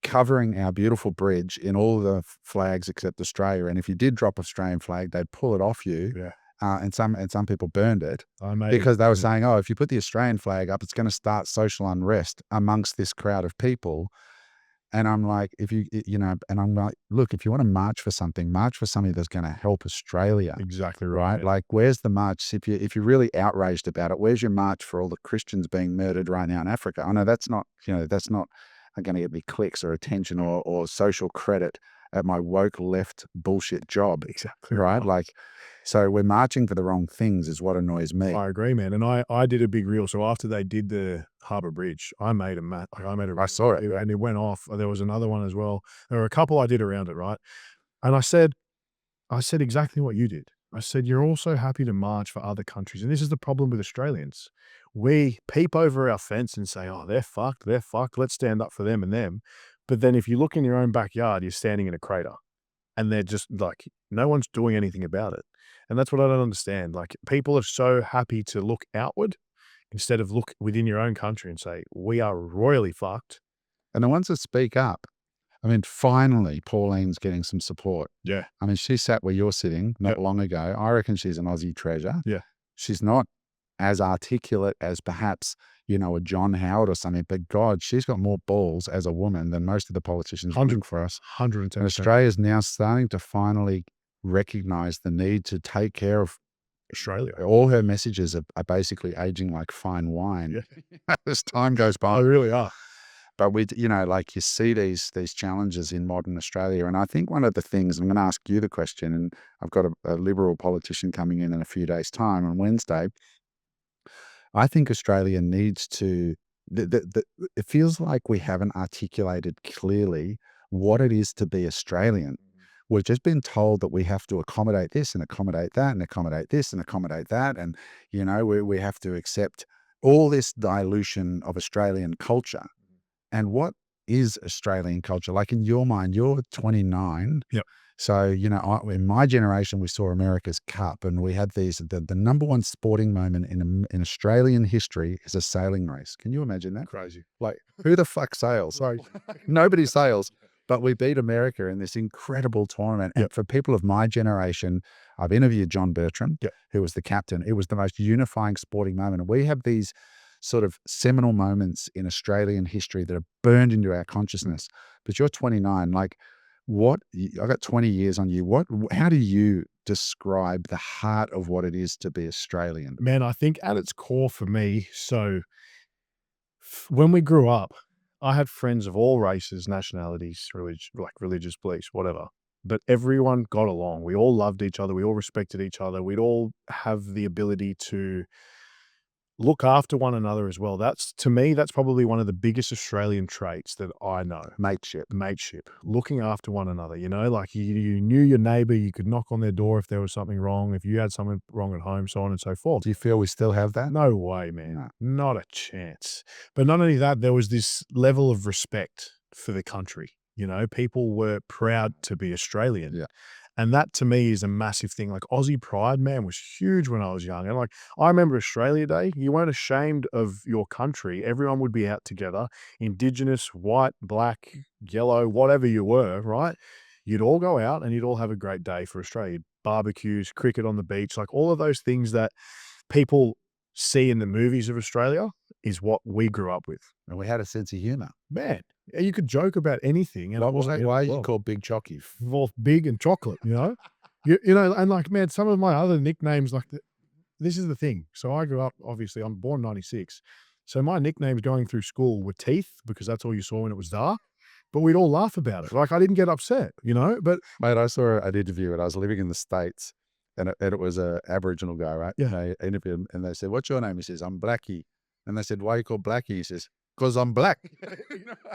covering our beautiful bridge in all the flags except Australia. And if you did drop Australian flag, they'd pull it off you. Yeah. And some people burned it because they were saying, oh, if you put the Australian flag up, it's going to start social unrest amongst this crowd of people. And I'm like, and I'm like, look, if you want to march for something that's going to help Australia. Exactly right. Like, where's the march? If you're really outraged about it, where's your march for all the Christians being murdered right now in Africa? I know that's not going to get me clicks or attention or social credit at my woke left bullshit job. Exactly right. Like, so we're marching for the wrong things is what annoys me. I agree, man. And I did a big reel. So after they did the Harbour Bridge, I made I saw it. And it went off. There was another one as well. There were a couple I did around it, right? And I said exactly what you did. I said, you're also happy to march for other countries. And this is the problem with Australians. We peep over our fence and say, oh, they're fucked. Let's stand up for them and them. But then if you look in your own backyard, you're standing in a crater. And they're just like, no one's doing anything about it. And that's what I don't understand. Like, people are so happy to look outward instead of look within your own country and say, we are royally fucked. And the ones that speak up, I mean, finally, Pauline's getting some support. Yeah. I mean, she sat where you're sitting not Yep. long ago. I reckon she's an Aussie treasure. Yeah. She's not as articulate as perhaps, you know, a John Howard or something, but God, she's got more balls as a woman than most of the politicians running for us. 110%. And Australia's now starting to finally recognize the need to take care of Australia. all her messages are basically aging like fine wine as time goes by. Oh, really are. But we, you know, like you see these challenges in modern Australia. And I think one of the things, I'm going to ask you the question, and I've got a Liberal politician coming in a few days' time on Wednesday. I think Australia needs to, it feels like we haven't articulated clearly what it is to be Australian. We've just been told that we have to accommodate this and accommodate that and accommodate this and accommodate that. And, you know, we have to accept all this dilution of Australian culture. And what is Australian culture? Like in your mind, you're 29. Yep. So, you know, in my generation, we saw America's Cup and we had the number one sporting moment in Australian history is a sailing race. Can you imagine that? Crazy. Like, who the fuck sails? Sorry. Nobody sails. But we beat America in this incredible tournament. And Yep. for people of my generation, I've interviewed John Bertram, Yep. who was the captain. It was the most unifying sporting moment. And we have these sort of seminal moments in Australian history that are burned into our consciousness. But you're 29. Like, I got 20 years on you. How do you describe the heart of what it is to be Australian? Man, I think at its core for me, so when we grew up, I had friends of all races, nationalities, religious beliefs, whatever. But everyone got along. We all loved each other. We all respected each other. We'd all have the ability to look after one another as well. To me, that's probably one of the biggest Australian traits that I know. Mateship. Looking after one another, you know, like you knew your neighbor, you could knock on their door if there was something wrong, if you had something wrong at home, so on and so forth. Do you feel we still have that? No way, man. No. Not a chance. But not only that, there was this level of respect for the country. You know, people were proud to be Australian. Yeah. And that to me is a massive thing. Like Aussie pride, man, was huge when I was young. And like, I remember Australia Day, you weren't ashamed of your country. Everyone would be out together, Indigenous, white, black, yellow, whatever you were, right? You'd all go out and you'd all have a great day for Australia. Barbecues, cricket on the beach, like all of those things that people see in the movies of Australia is what we grew up with. And we had a sense of humor. Man, you could joke about anything. And Why are you called Big Chocky? Well, big and chocolate, you know? you know, and like, man, some of my other nicknames, like, this is the thing. So I grew up, obviously, I'm born 96. So my nicknames going through school were Teeth, because that's all you saw when it was dark. But we'd all laugh about it. Like, I didn't get upset, you know? But Mate, I saw an interview and I was living in the States and it was an Aboriginal guy, right? Yeah. They interviewed him and they said, "What's your name?" He says, "I'm Blackie." And they said, "Why are you called Blackie?" He says, "Because I'm black."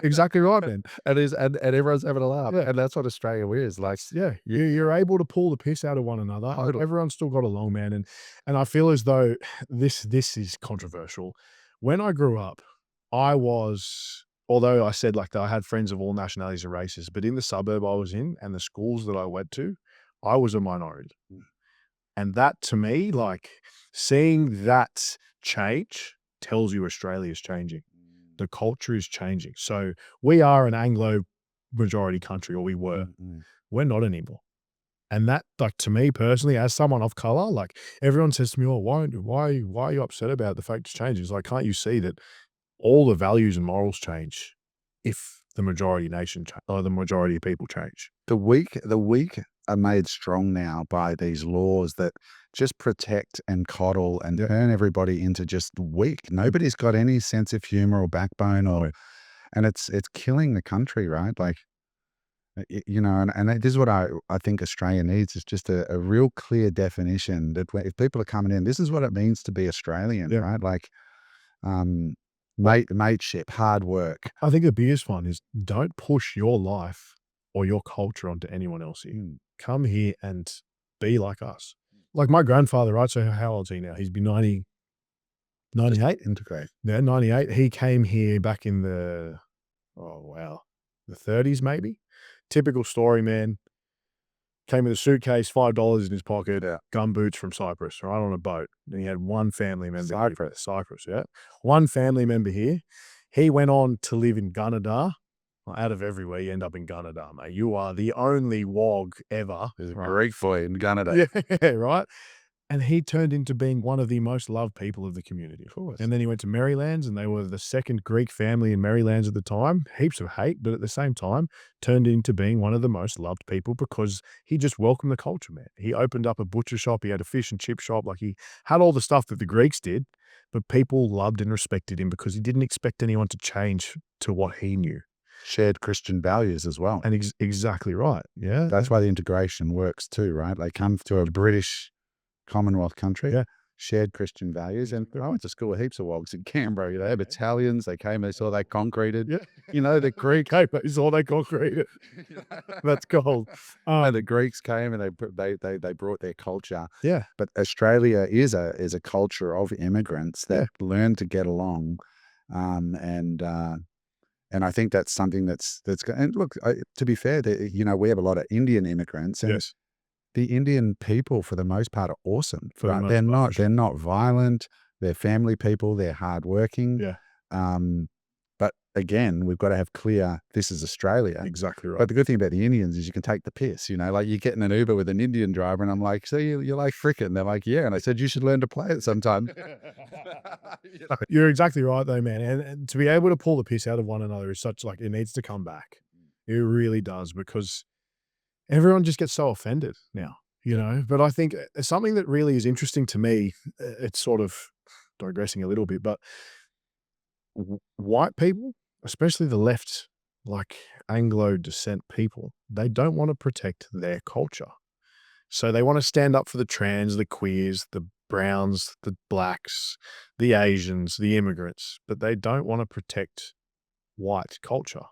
exactly right, man. And everyone's having a laugh. Yeah. And that's what Australia is. Like, Yeah, you're able to pull the piss out of one another. Totally. Everyone's still got along, man. And I feel as though this is controversial. When I grew up, although I said like that I had friends of all nationalities and races, but in the suburb I was in and the schools that I went to, I was a minority. And that to me, like seeing that change tells you Australia is changing. The culture is changing. So we are an Anglo majority country, or we were. We're not anymore. And that, like, to me personally, as someone of color, like everyone says to me, "Oh, why are you upset about the fact it's changing?" It's like, can't you see that all the values and morals change if the majority nation or the majority of people change? The weak are made strong now by these laws that just protect and coddle and turn everybody into just weak. Nobody's got any sense of humor or backbone, and it's killing the country, right? Like, you know, and this is what I think Australia needs is just a real clear definition that if people are coming in, this is what it means to be Australian, right? Like, mateship, hard work. I think the biggest one is don't push your life or your culture onto anyone else here. Come here and be like us. Like my grandfather, right? So how old is he now? He's been 98? Integrate. Yeah, 98. He came here back in the 30s maybe. Typical story, man. Came with a suitcase, $5 in his pocket, gumboots from Cyprus, right, on a boat. And he had one family member. Cyprus, yeah. One family member here. He went on to live in Gunnedah. Well, out of everywhere, you end up in Gunnedah, mate. You are the only wog ever. There's a Greek boy in Gunnedah. Yeah, right. And he turned into being one of the most loved people of the community. Of course. And then he went to Marylands, and they were the second Greek family in Marylands at the time. Heaps of hate, but at the same time, turned into being one of the most loved people because he just welcomed the culture, man. He opened up a butcher shop. He had a fish and chip shop. Like, he had all the stuff that the Greeks did, but people loved and respected him because he didn't expect anyone to change to what he knew. Shared Christian values as well. And exactly right. Yeah. That's why the integration works too, right? They come to a British Commonwealth country, shared Christian values. And I went to school with heaps of wogs in Canberra. You know, they were Italians. They came, they saw they concreted. Yeah. You know, the Greeks. They saw they concreted. That's gold. The Greeks came and they brought their culture. Yeah. But Australia is a culture of immigrants that learn to get along, and I think that's something that's and look, to be fair, you know, we have a lot of Indian immigrants, and the Indian people, for the most part, are awesome. Right? They're not violent. They're family people. They're hardworking. Yeah. But again, we've got to have clear, this is Australia. Exactly right. But the good thing about the Indians is you can take the piss, you know, like you're getting an Uber with an Indian driver and I'm like, so you like frickin'? They're like, yeah. And I said, you should learn to play it sometime. You're exactly right though, man. And to be able to pull the piss out of one another is such, like, it needs to come back. It really does, because everyone just gets so offended now, you know. But I think something that really is interesting to me, it's sort of digressing a little bit, but white people, especially the left, like Anglo descent people, they don't want to protect their culture. So they want to stand up for the trans, the queers, the browns, the blacks, the Asians, the immigrants, but they don't want to protect white culture.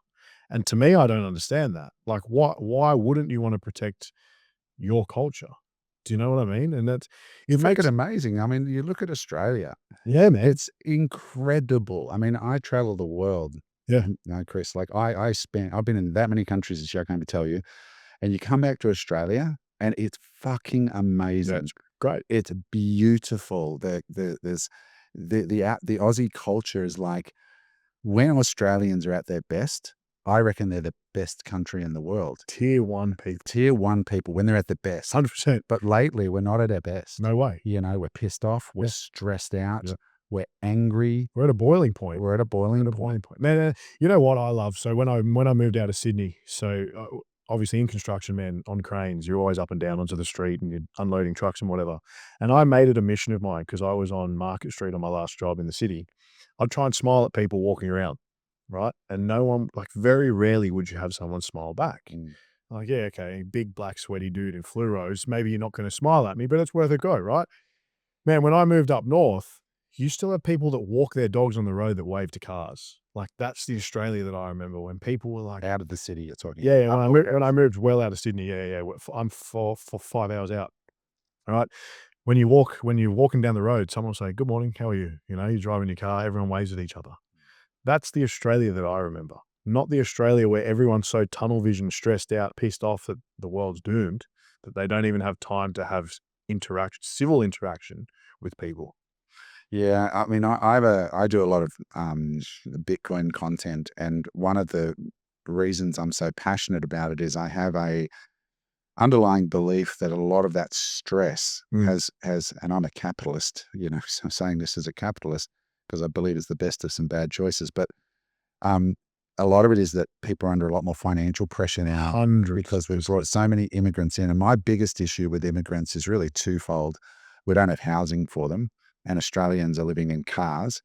And to me, I don't understand that. Like, why wouldn't you want to protect your culture? Do you know what I mean? And that's, you make it amazing. I mean, you look at Australia. Yeah, man. It's incredible. I mean, I travel the world. Yeah. You know, Chris, like I've been in that many countries this year, I can't even tell you. And you come back to Australia and it's fucking amazing. That's great. It's beautiful. The Aussie culture is like, when Australians are at their best, I reckon they're the best country in the world. Tier one people. Tier one people when they're at their best. 100%. But lately, we're not at our best. No way. You know, we're pissed off. We're stressed out. We're angry. We're at a boiling point. We're at a boiling point. Man, you know what I love? So when I moved out of Sydney, so obviously in construction, man, on cranes, you're always up and down onto the street and you're unloading trucks and whatever. And I made it a mission of mine, because I was on Market Street on my last job in the city. I'd try and smile at people walking around. Right. And no one, like, very rarely would you have someone smile back. Like, yeah, okay, big black sweaty dude in fluoros, maybe you're not going to smile at me, but it's worth a go, right? Man, when I moved up north, you still have people that walk their dogs on the road that wave to cars. Like, that's the Australia that I remember, when people were like, out of the city, you're talking. Yeah, when I moved well out of Sydney, yeah. I'm for 5 hours out. All right. When you're walking down the road, someone will say, good morning, how are you? You know, you're driving your car, everyone waves at each other. That's the Australia that I remember, not the Australia where everyone's so tunnel vision, stressed out, pissed off that the world's doomed, that they don't even have time to have civil interaction with people. Yeah, I mean, I do a lot of Bitcoin content, and one of the reasons I'm so passionate about it is I have a underlying belief that a lot of that stress has, and I'm a capitalist, you know, so I'm saying this as a capitalist, because I believe it's the best of some bad choices. But a lot of it is that people are under a lot more financial pressure now, because we've brought so many immigrants in. And my biggest issue with immigrants is really twofold. We don't have housing for them, and Australians are living in cars.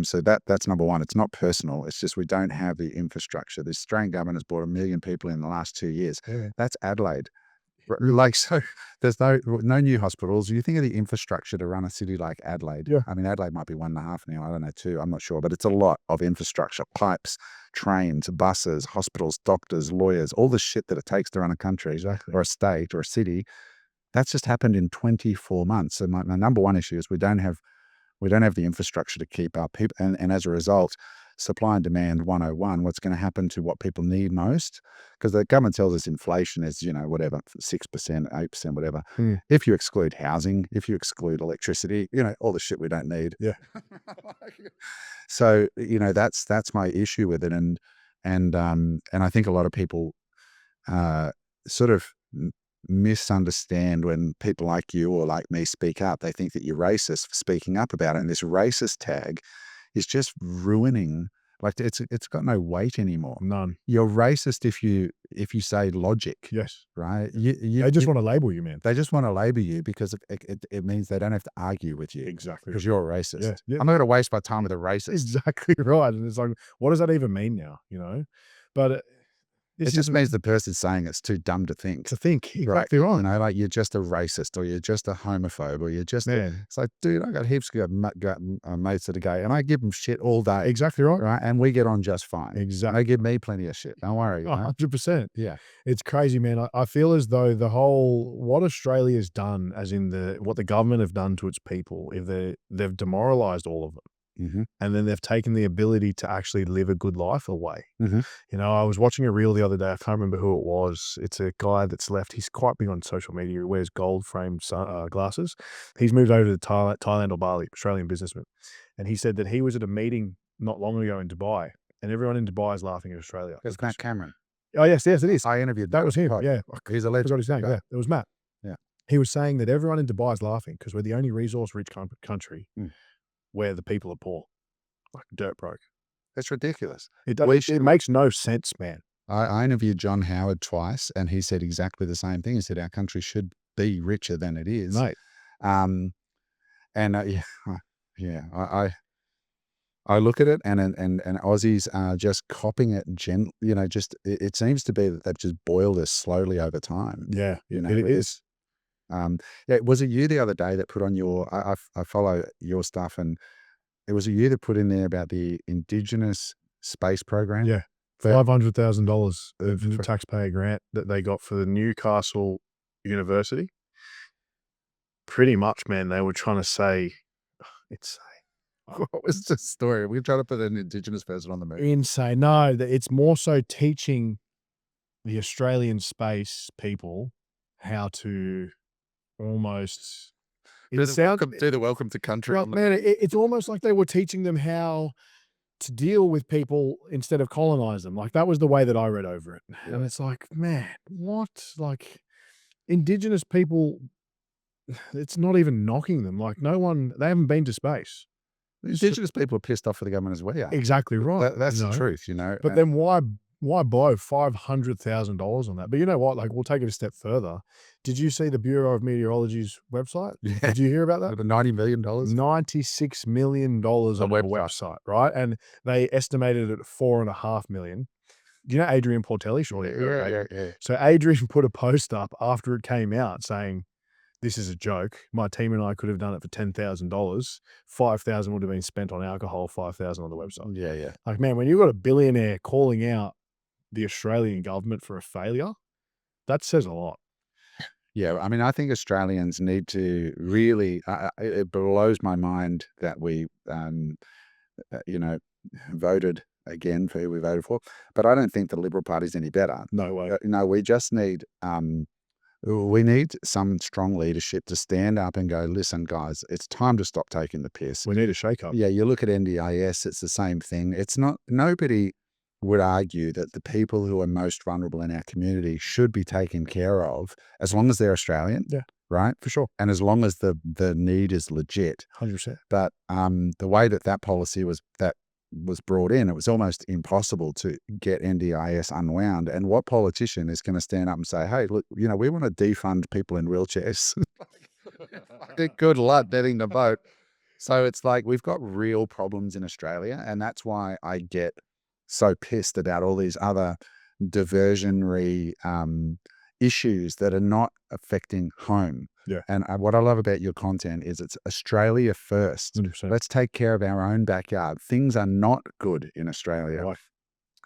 So that's number one. It's not personal. It's just we don't have the infrastructure. The Australian government has brought 1 million people in the last 2 years. Yeah. That's Adelaide. Like, so there's no new hospitals. You think of the infrastructure to run a city like Adelaide. Yeah. I mean, Adelaide might be 1.5 now. I don't know, 2. I'm not sure, but it's a lot of infrastructure: pipes, trains, buses, hospitals, doctors, lawyers, all the shit that it takes to run a country or a state or a city. That's just happened in 24 months. So my number one issue is we don't have the infrastructure to keep up. And as a result, supply and demand 101, what's going to happen to what people need most? Because the government tells us inflation is, whatever, 6%, 8%, whatever. Mm. If you exclude housing, if you exclude electricity, all the shit we don't need. Yeah. So, that's my issue with it. And I think a lot of people sort of misunderstand when people like you or like me speak up. They think that you're racist for speaking up about it. And this racist tag is just ruining, like it's got no weight anymore. None. You're racist if you say logic. Yes. Right? They just want to label you, man. They just want to label you because it means they don't have to argue with you. Exactly. Because you're a racist. Yeah, yeah. I'm not going to waste my time with a racist. Exactly right. And it's like, what does that even mean now? But it just means the person saying it's too dumb to think. Exactly right. Like you're just a racist, or you're just a homophobe, or you're just it's like, dude, I got heaps of mates that are gay, and I give them shit all day. Exactly right. Right, and we get on just fine. Exactly. They give me plenty of shit. Don't worry. 100%. Yeah, it's crazy, man. I feel as though the whole what Australia's done, as in what the government have done to its people, if they've demoralized all of them. Mm-hmm. And then they've taken the ability to actually live a good life away. Mm-hmm. I was watching a reel the other day. I can't remember who it was. It's a guy that's left. He's quite big on social media. He wears gold-framed glasses. He's moved over to Thailand or Bali, Australian businessman. And he said that he was at a meeting not long ago in Dubai, and everyone in Dubai is laughing at Australia. It's Matt Cameron. Oh, yes, it is. I interviewed that was him. Yeah. He's a legend. That's what he's saying. Yeah, it was Matt. Yeah. He was saying that everyone in Dubai is laughing because we're the only resource-rich country where the people are poor. Like dirt broke. That's ridiculous. It makes no sense, man. I interviewed John Howard twice, and he said exactly the same thing. He said our country should be richer than it is. Mate. I look at it, and Aussies are just copying it. It seems to be that they've just boiled us slowly over time. Yeah, it is. Was it you the other day that put on your? I follow your stuff, and it was you that put in there about the Indigenous space program. Yeah, $500,000 of taxpayer grant that they got for the Newcastle University. Pretty much, man. They were trying to say, what was the story? We're trying to put an Indigenous person on the moon. Insane. No, it's more so teaching the Australian space people how to almost do the welcome to country. Well, man, it's almost like they were teaching them how to deal with people instead of colonize them. Like that was the way that I read over it. Yeah. And it's like, man, what? Like Indigenous people, it's not even knocking them. Like they haven't been to space. Indigenous people are pissed off for the government as we are. Exactly right. That's the truth, But then why blow $500,000 on that? But you know what? Like we'll take it a step further. Did you see the Bureau of Meteorology's website? Yeah. Did you hear about that? The $90 million? $96 million on a website, right? And they estimated it at $4.5 million. Do you know Adrian Portelli? Sure. Yeah. So Adrian put a post up after it came out saying, "This is a joke. My team and I could have done it for $10,000. $5,000 would have been spent on alcohol, $5,000 on the website." Yeah. Like, man, when you've got a billionaire calling out the Australian government for a failure, that says a lot. Yeah, I mean, I think Australians need to really. It blows my mind that we, voted again for who we voted for, but I don't think the Liberal Party's any better. No way. No, we just need. We need some strong leadership to stand up and go, listen, guys, it's time to stop taking the piss. We need a shake up. Yeah, you look at NDIS, it's the same thing. It's not, nobody would argue that the people who are most vulnerable in our community should be taken care of as long as they're Australian. Yeah. Right? For sure. And as long as the need is legit. 100%. But the way that policy was brought in, it was almost impossible to get NDIS unwound. And what politician is going to stand up and say, hey, look, we want to defund people in wheelchairs. Good luck getting the vote. So it's like we've got real problems in Australia. And that's why I get so pissed about all these other diversionary issues that are not affecting home. Yeah. And what I love about your content is it's Australia first. 100%. Let's take care of our own backyard. Things are not good in Australia. Right.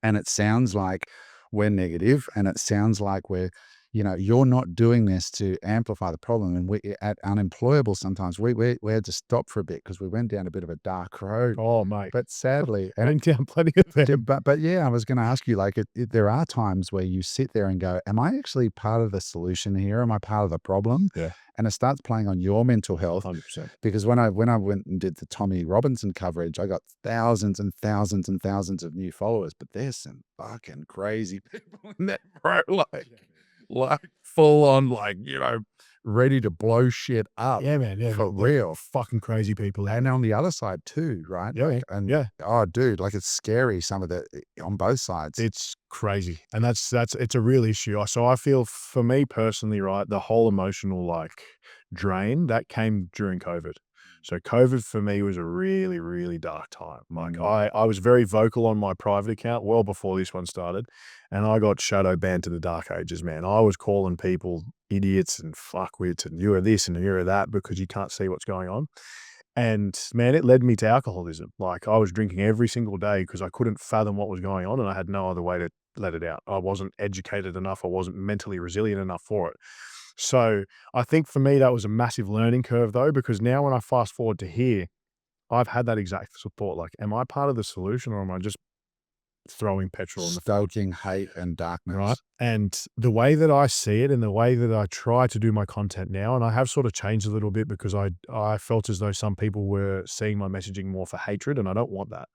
And it sounds like we're negative, and it sounds like we're, you're not doing this to amplify the problem. And we at Unemployable, sometimes we had to stop for a bit because we went down a bit of a dark road. Oh, mate. But sadly, Went down plenty of them. but yeah, I was going to ask you, like, there are times where you sit there and go, am I actually part of the solution here? Am I part of the problem? Yeah. And it starts playing on your mental health. 100%. Because when I went and did the Tommy Robinson coverage, I got thousands and thousands and thousands of new followers. But there's some fucking crazy people in that, bro. Like full on, like, ready to blow shit up. Yeah, man. Yeah, For man. real. Fucking crazy people. And on the other side too, right? Yeah, Like, and yeah. oh, dude, like, it's scary. Some of the on both sides. It's crazy. And it's a real issue. So I feel, for me personally, right, the whole emotional drain that came during COVID. So COVID for me was a really, really dark time. Like, I was very vocal on my private account well before this one started, and I got shadow banned to the dark ages, man. I was calling people idiots and fuckwits and you're this and you're that because you can't see what's going on. And man, it led me to alcoholism. Like, I was drinking every single day because I couldn't fathom what was going on and I had no other way to let it out. I wasn't educated enough. I wasn't mentally resilient enough for it. So I think for me, that was a massive learning curve though, because now when I fast forward to here, I've had that exact support. Like, am I part of the solution or am I just throwing petrol in the stoking hate and darkness? right? And the way that I see it and the way that I try to do my content now, and I have sort of changed a little bit because I felt as though some people were seeing my messaging more for hatred, and I don't want that,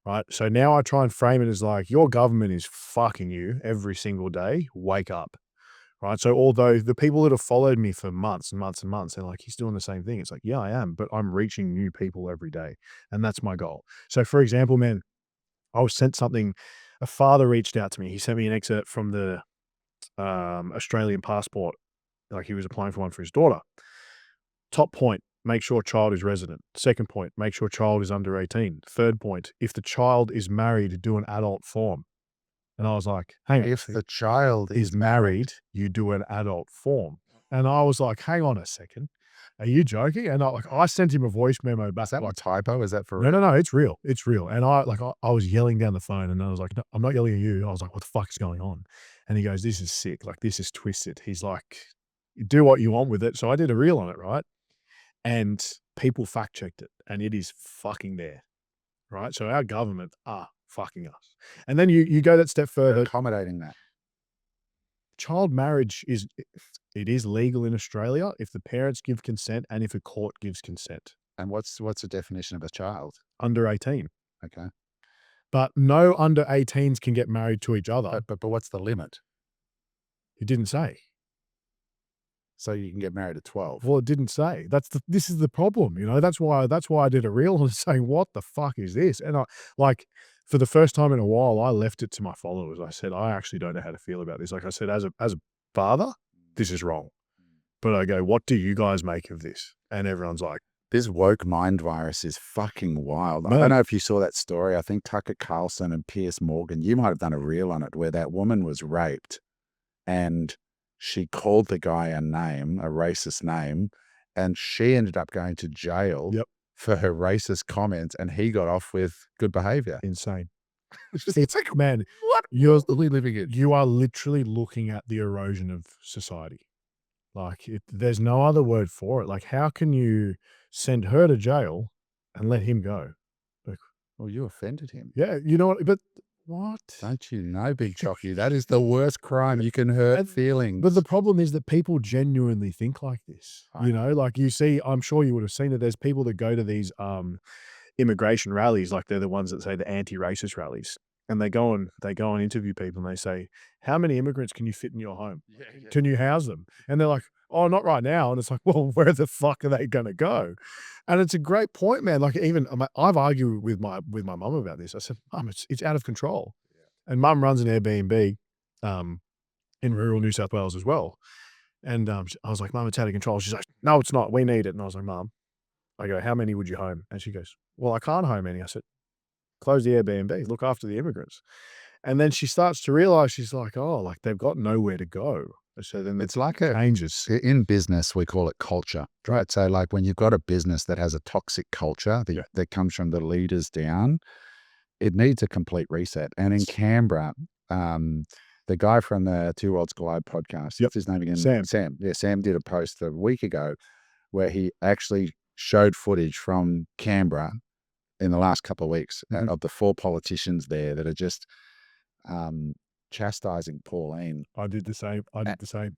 right? So now I try and frame it as like, your government is fucking you every single day. Wake up. Right. So although the people that have followed me for months and months and months, they're like, he's doing the same thing. It's like, yeah, I am, but I'm reaching new people every day. And that's my goal. So for example, man, I was sent something, a father reached out to me. He sent me an excerpt from the Australian passport. Like, he was applying for one for his daughter. Top point, make sure child is resident. Second point, make sure child is under 18. Third point, if the child is married, do an adult form. And I was like, hang on. If the child is married, you do an adult form. And I was like, hang on a second. Are you joking? And I sent him a voice memo back. Is that like, a typo? Is that for no, it's real. It's real. And I was yelling down the phone and I was like, no, I'm not yelling at you. I was like, what the fuck is going on? And he goes, this is sick. Like, this is twisted. He's like, do what you want with it. So I did a reel on it, right? And people fact checked it and it is fucking there. Right. So our government are fucking us. And then you go that step further. accommodating that? Child marriage is legal in Australia if the parents give consent and if a court gives consent. And what's the definition of a child? Under 18. Okay. But no under 18s can get married to each other. But what's the limit? It didn't say. So you can get married at 12. Well, it didn't say. This is the problem, That's why I did a reel on saying, what the fuck is this? And for the first time in a while, I left it to my followers. I said, I actually don't know how to feel about this. Like I said, as a father, this is wrong. But I go, what do you guys make of this? And everyone's like, this woke mind virus is fucking wild. Man. I don't know if you saw that story. I think Tucker Carlson and Piers Morgan, you might have done a reel on it, where that woman was raped and she called the guy a name, a racist name, and she ended up going to jail for her racist comments, and he got off with good behavior. insane. It's like, man, what you're living it. You are literally looking at the erosion of society. Like, there's no other word for it. Like, how can you send her to jail and let him go? Like, well, you offended him. yeah, you know what? But what? Don't you know, Big Chocky? That is the worst crime. You can hurt feelings. But the problem is that people genuinely think like this. Like, you see, I'm sure you would have seen it. There's people that go to these immigration rallies, like they're the ones that say the anti-racist rallies. And they go and interview people and they say, how many immigrants can you fit in your home? Yeah. Can you house them? And they're like, oh, not right now. And it's like, well, where the fuck are they going to go? And it's a great point, man. Like, even I've argued with my mum about this. I said, Mum, it's out of control. Yeah. And Mum runs an Airbnb in rural New South Wales as well. And I was like, Mum, it's out of control. She's like, no, it's not. We need it. And I was like, Mum, I go, how many would you home? And she goes, well, I can't home any. I said, close the Airbnb, look after the immigrants. And then she starts to realize, she's like, oh, like they've got nowhere to go. So then it's like changes. In business, we call it culture, right? So like when you've got a business that has a toxic culture that comes from the leaders down, it needs a complete reset. And in Canberra, the guy from the Two Worlds Collide podcast, Yep. what's his name again? Sam. Sam. Yeah, Sam did a post a week ago where he actually showed footage from Canberra in the last couple of weeks of the 4 politicians there that are just chastising Pauline. I did the same.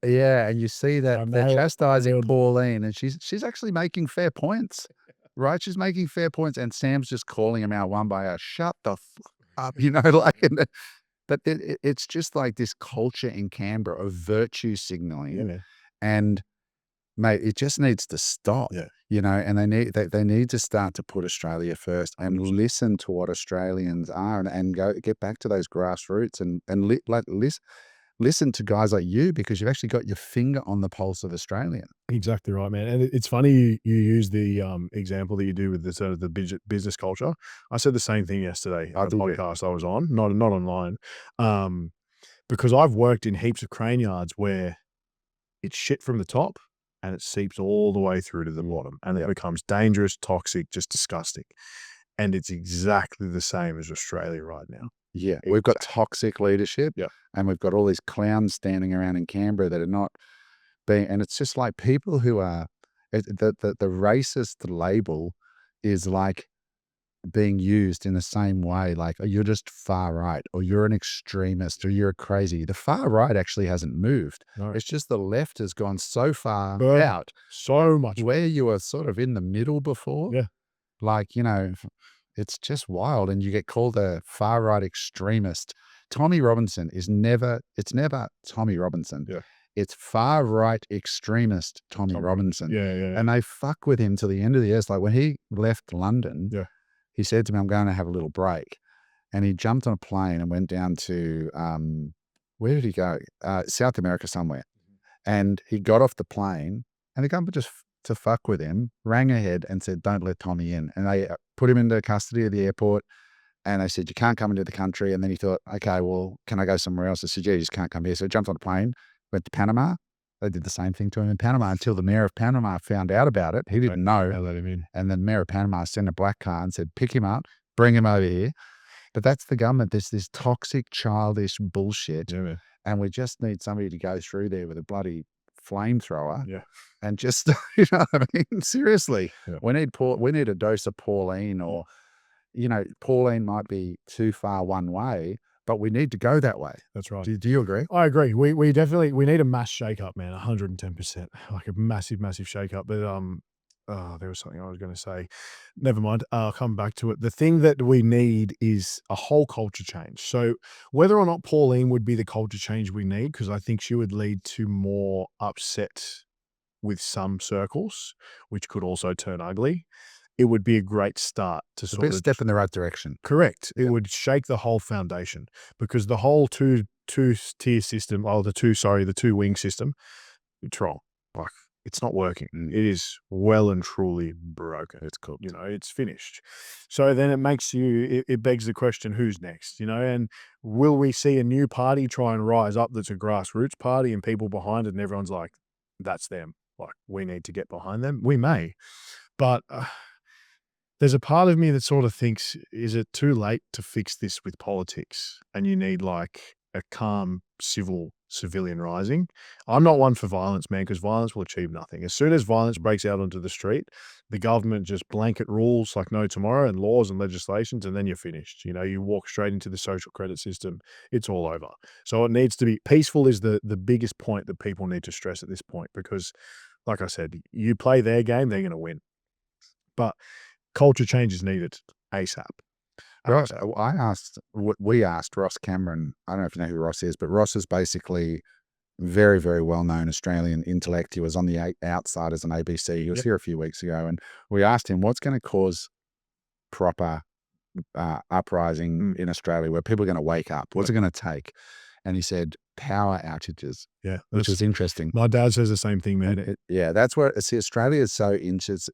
Yeah, and you see that they're chastising nailed- Pauline, and she's actually making fair points, right? She's making fair points, and Sam's just calling him out one by one. Shut the up, like. But it's just like this culture in Canberra of virtue signaling, Yeah, man. and mate, it just needs to stop. Yeah. And they need to start to put Australia first and 100%. listen to what Australians are and go get back to those grassroots and listen to guys like you, because you've actually got your finger on the pulse of Australia. Exactly right, man. And it's funny you use the example that you do with the sort of the business culture. I said the same thing yesterday on a podcast I was on, not online, because I've worked in heaps of crane yards where it's shit from the top and it seeps all the way through to the bottom, and it becomes dangerous, toxic, just disgusting. And it's exactly the same as Australia right now. Yeah, we've got toxic leadership, and we've got all these clowns standing around in Canberra that are not being, and it's just like people who are, the racist label is like being used in the same way, like, oh, you're just far right, or you're an extremist, or you're crazy. The far right actually hasn't moved. No. It's just the left has gone so far out. So much. Where you were sort of in the middle before. Yeah. Like, it's just wild, and you get called a far right extremist. Tommy Robinson it's never Tommy Robinson. Yeah. It's far right extremist Tommy Robinson. Yeah. And they fuck with him till the end of the year. It's like when he left London, he said to me, I'm going to have a little break. And he jumped on a plane and went down to, where did he go? South America somewhere. And he got off the plane, and the government just to fuck with him, rang ahead and said, don't let Tommy in. And they put him into custody of the airport, and they said, you can't come into the country. And then he thought, okay, well, can I go somewhere else? I said, yeah, you just can't come here. So he jumped on a plane, went to Panama. They did the same thing to him in Panama until the mayor of Panama found out about it. He didn't know. They let him in. And then the mayor of Panama sent a black car and said, pick him up, bring him over here. But that's the government. There's this toxic, childish bullshit. Yeah, man. And we just need somebody to go through there with a bloody flamethrower. Yeah. And just, you know what I mean? Seriously. Yeah. We need a dose of Pauline, or, Pauline might be too far one way, but we need to go that way. That's right. Do you agree? I agree. We definitely need a mass shake-up, man. 110%. Like a massive shake-up. But there was something I was going to say. Never mind. I'll come back to it. The thing that we need is a whole culture change. So whether or not Pauline would be the culture change we need, because I think she would lead to more upset with some circles, which could also turn ugly. It would be a great start to sort of step in the right direction. Correct. It would shake the whole foundation, because the whole two-tier system, the two-wing system, it's wrong. Like, it's not working. It is well and truly broken. It's cooked. It's finished. So then it begs the question, who's next? And will we see a new party try and rise up that's a grassroots party and people behind it, and everyone's like, that's them. Like, we need to get behind them. We may. But there's a part of me that sort of thinks, is it too late to fix this with politics? And you need like a calm civilian rising. I'm not one for violence, man, because violence will achieve nothing. As soon as violence breaks out onto the street, the government just blanket rules like no tomorrow, and laws and legislations, and then you're finished. You walk straight into the social credit system. It's all over. So it needs to be peaceful is the biggest point that people need to stress at this point, because like I said, you play their game, they're going to win. But culture change is needed ASAP. Ross, we asked Ross Cameron. I don't know if you know who Ross is, but Ross is basically very, very well-known Australian intellect. He was on the Outsiders on ABC. He was here a few weeks ago, and we asked him, what's going to cause proper uprising in Australia, where people are going to wake up? What's it going to take? And he said, power outages. Yeah. Which is interesting. My dad says the same thing, man. That's where Australia is so interesting.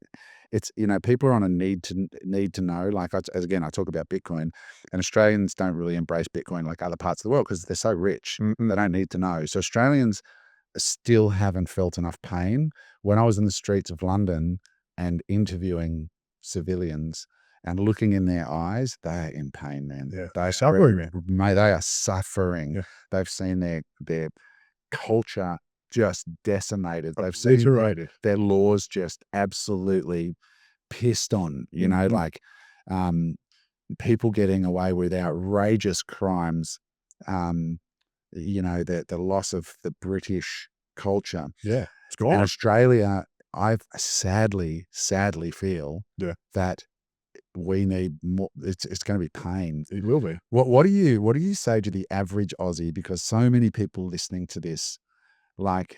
It's, people are on a need to know. Like, again, I talk about Bitcoin, and Australians don't really embrace Bitcoin like other parts of the world because they're so rich. They don't need to know. So Australians still haven't felt enough pain. When I was in the streets of London and interviewing civilians, and looking in their eyes, they are in pain, man. Yeah. They Suffering, man. Mate, they are suffering. Yeah. They've seen their culture just decimated. They've seen Obliterated. their laws just absolutely pissed on, you know, Mhm. like people getting away with outrageous crimes, you know, the loss of the British culture. Yeah. It's And gone. Australia, I sadly feel Yeah. that we need more. It's going to be pain. It will be. What do you say to the average Aussie? Because so many people listening to this, like,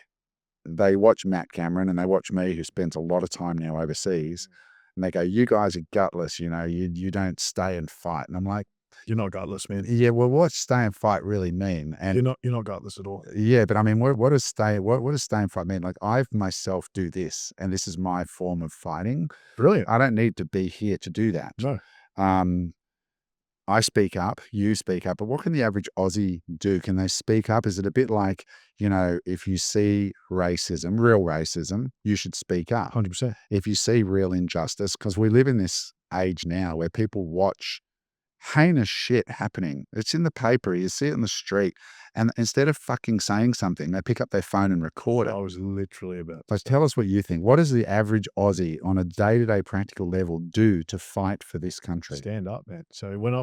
they watch Matt Cameron and they watch me, who spends a lot of time now overseas, and they go, "You guys are gutless. You know, you don't stay and fight." And I'm like, You're not gutless, man. "Yeah, well, what's stay and fight really mean?" And You're not gutless at all. yeah, but I mean, what does stay and fight mean? Like, I myself do this, and this is my form of fighting. Brilliant. I don't need to be here to do that. No. I speak up, you speak up, but what can the average Aussie do? Can they speak up? Is it a bit like, you know, if you see racism, real racism, you should speak up. 100%. If you see real injustice, because we live in this age now where people watch heinous shit happening. It's in the paper, you see it in the street, and instead of fucking saying something, they pick up their phone and record it. I was literally about But tell us what you think. What does the average Aussie on a day-to-day practical level do to fight for this country? stand up, man. So when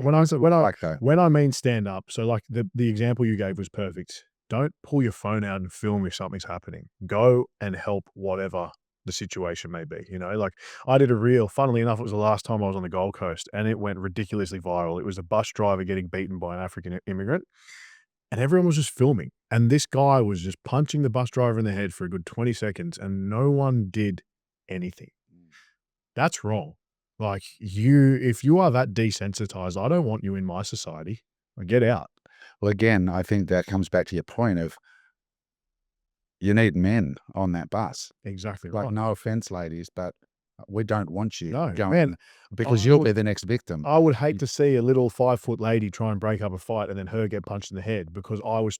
I mean stand up, so like the example you gave was perfect. Don't pull your phone out and film if something's happening. Go and help whatever the situation may be. You know, like I did a reel, funnily enough, it was the last time I was on the Gold Coast, and it went ridiculously viral. It was a bus driver getting beaten by an African immigrant, and everyone was just filming. And this guy was just punching the bus driver in the head for a good 20 seconds, and no one did anything. That's wrong. Like, if you are that desensitized, I don't want you in my society. Get out. Well, again, I think that comes back to your point of you need men on that bus. Exactly Like, right. no offense, ladies, but we don't want you No, going, man, because I you'll would- be the next victim. I would hate to see a little 5-foot lady try and break up a fight and then her get punched in the head because I was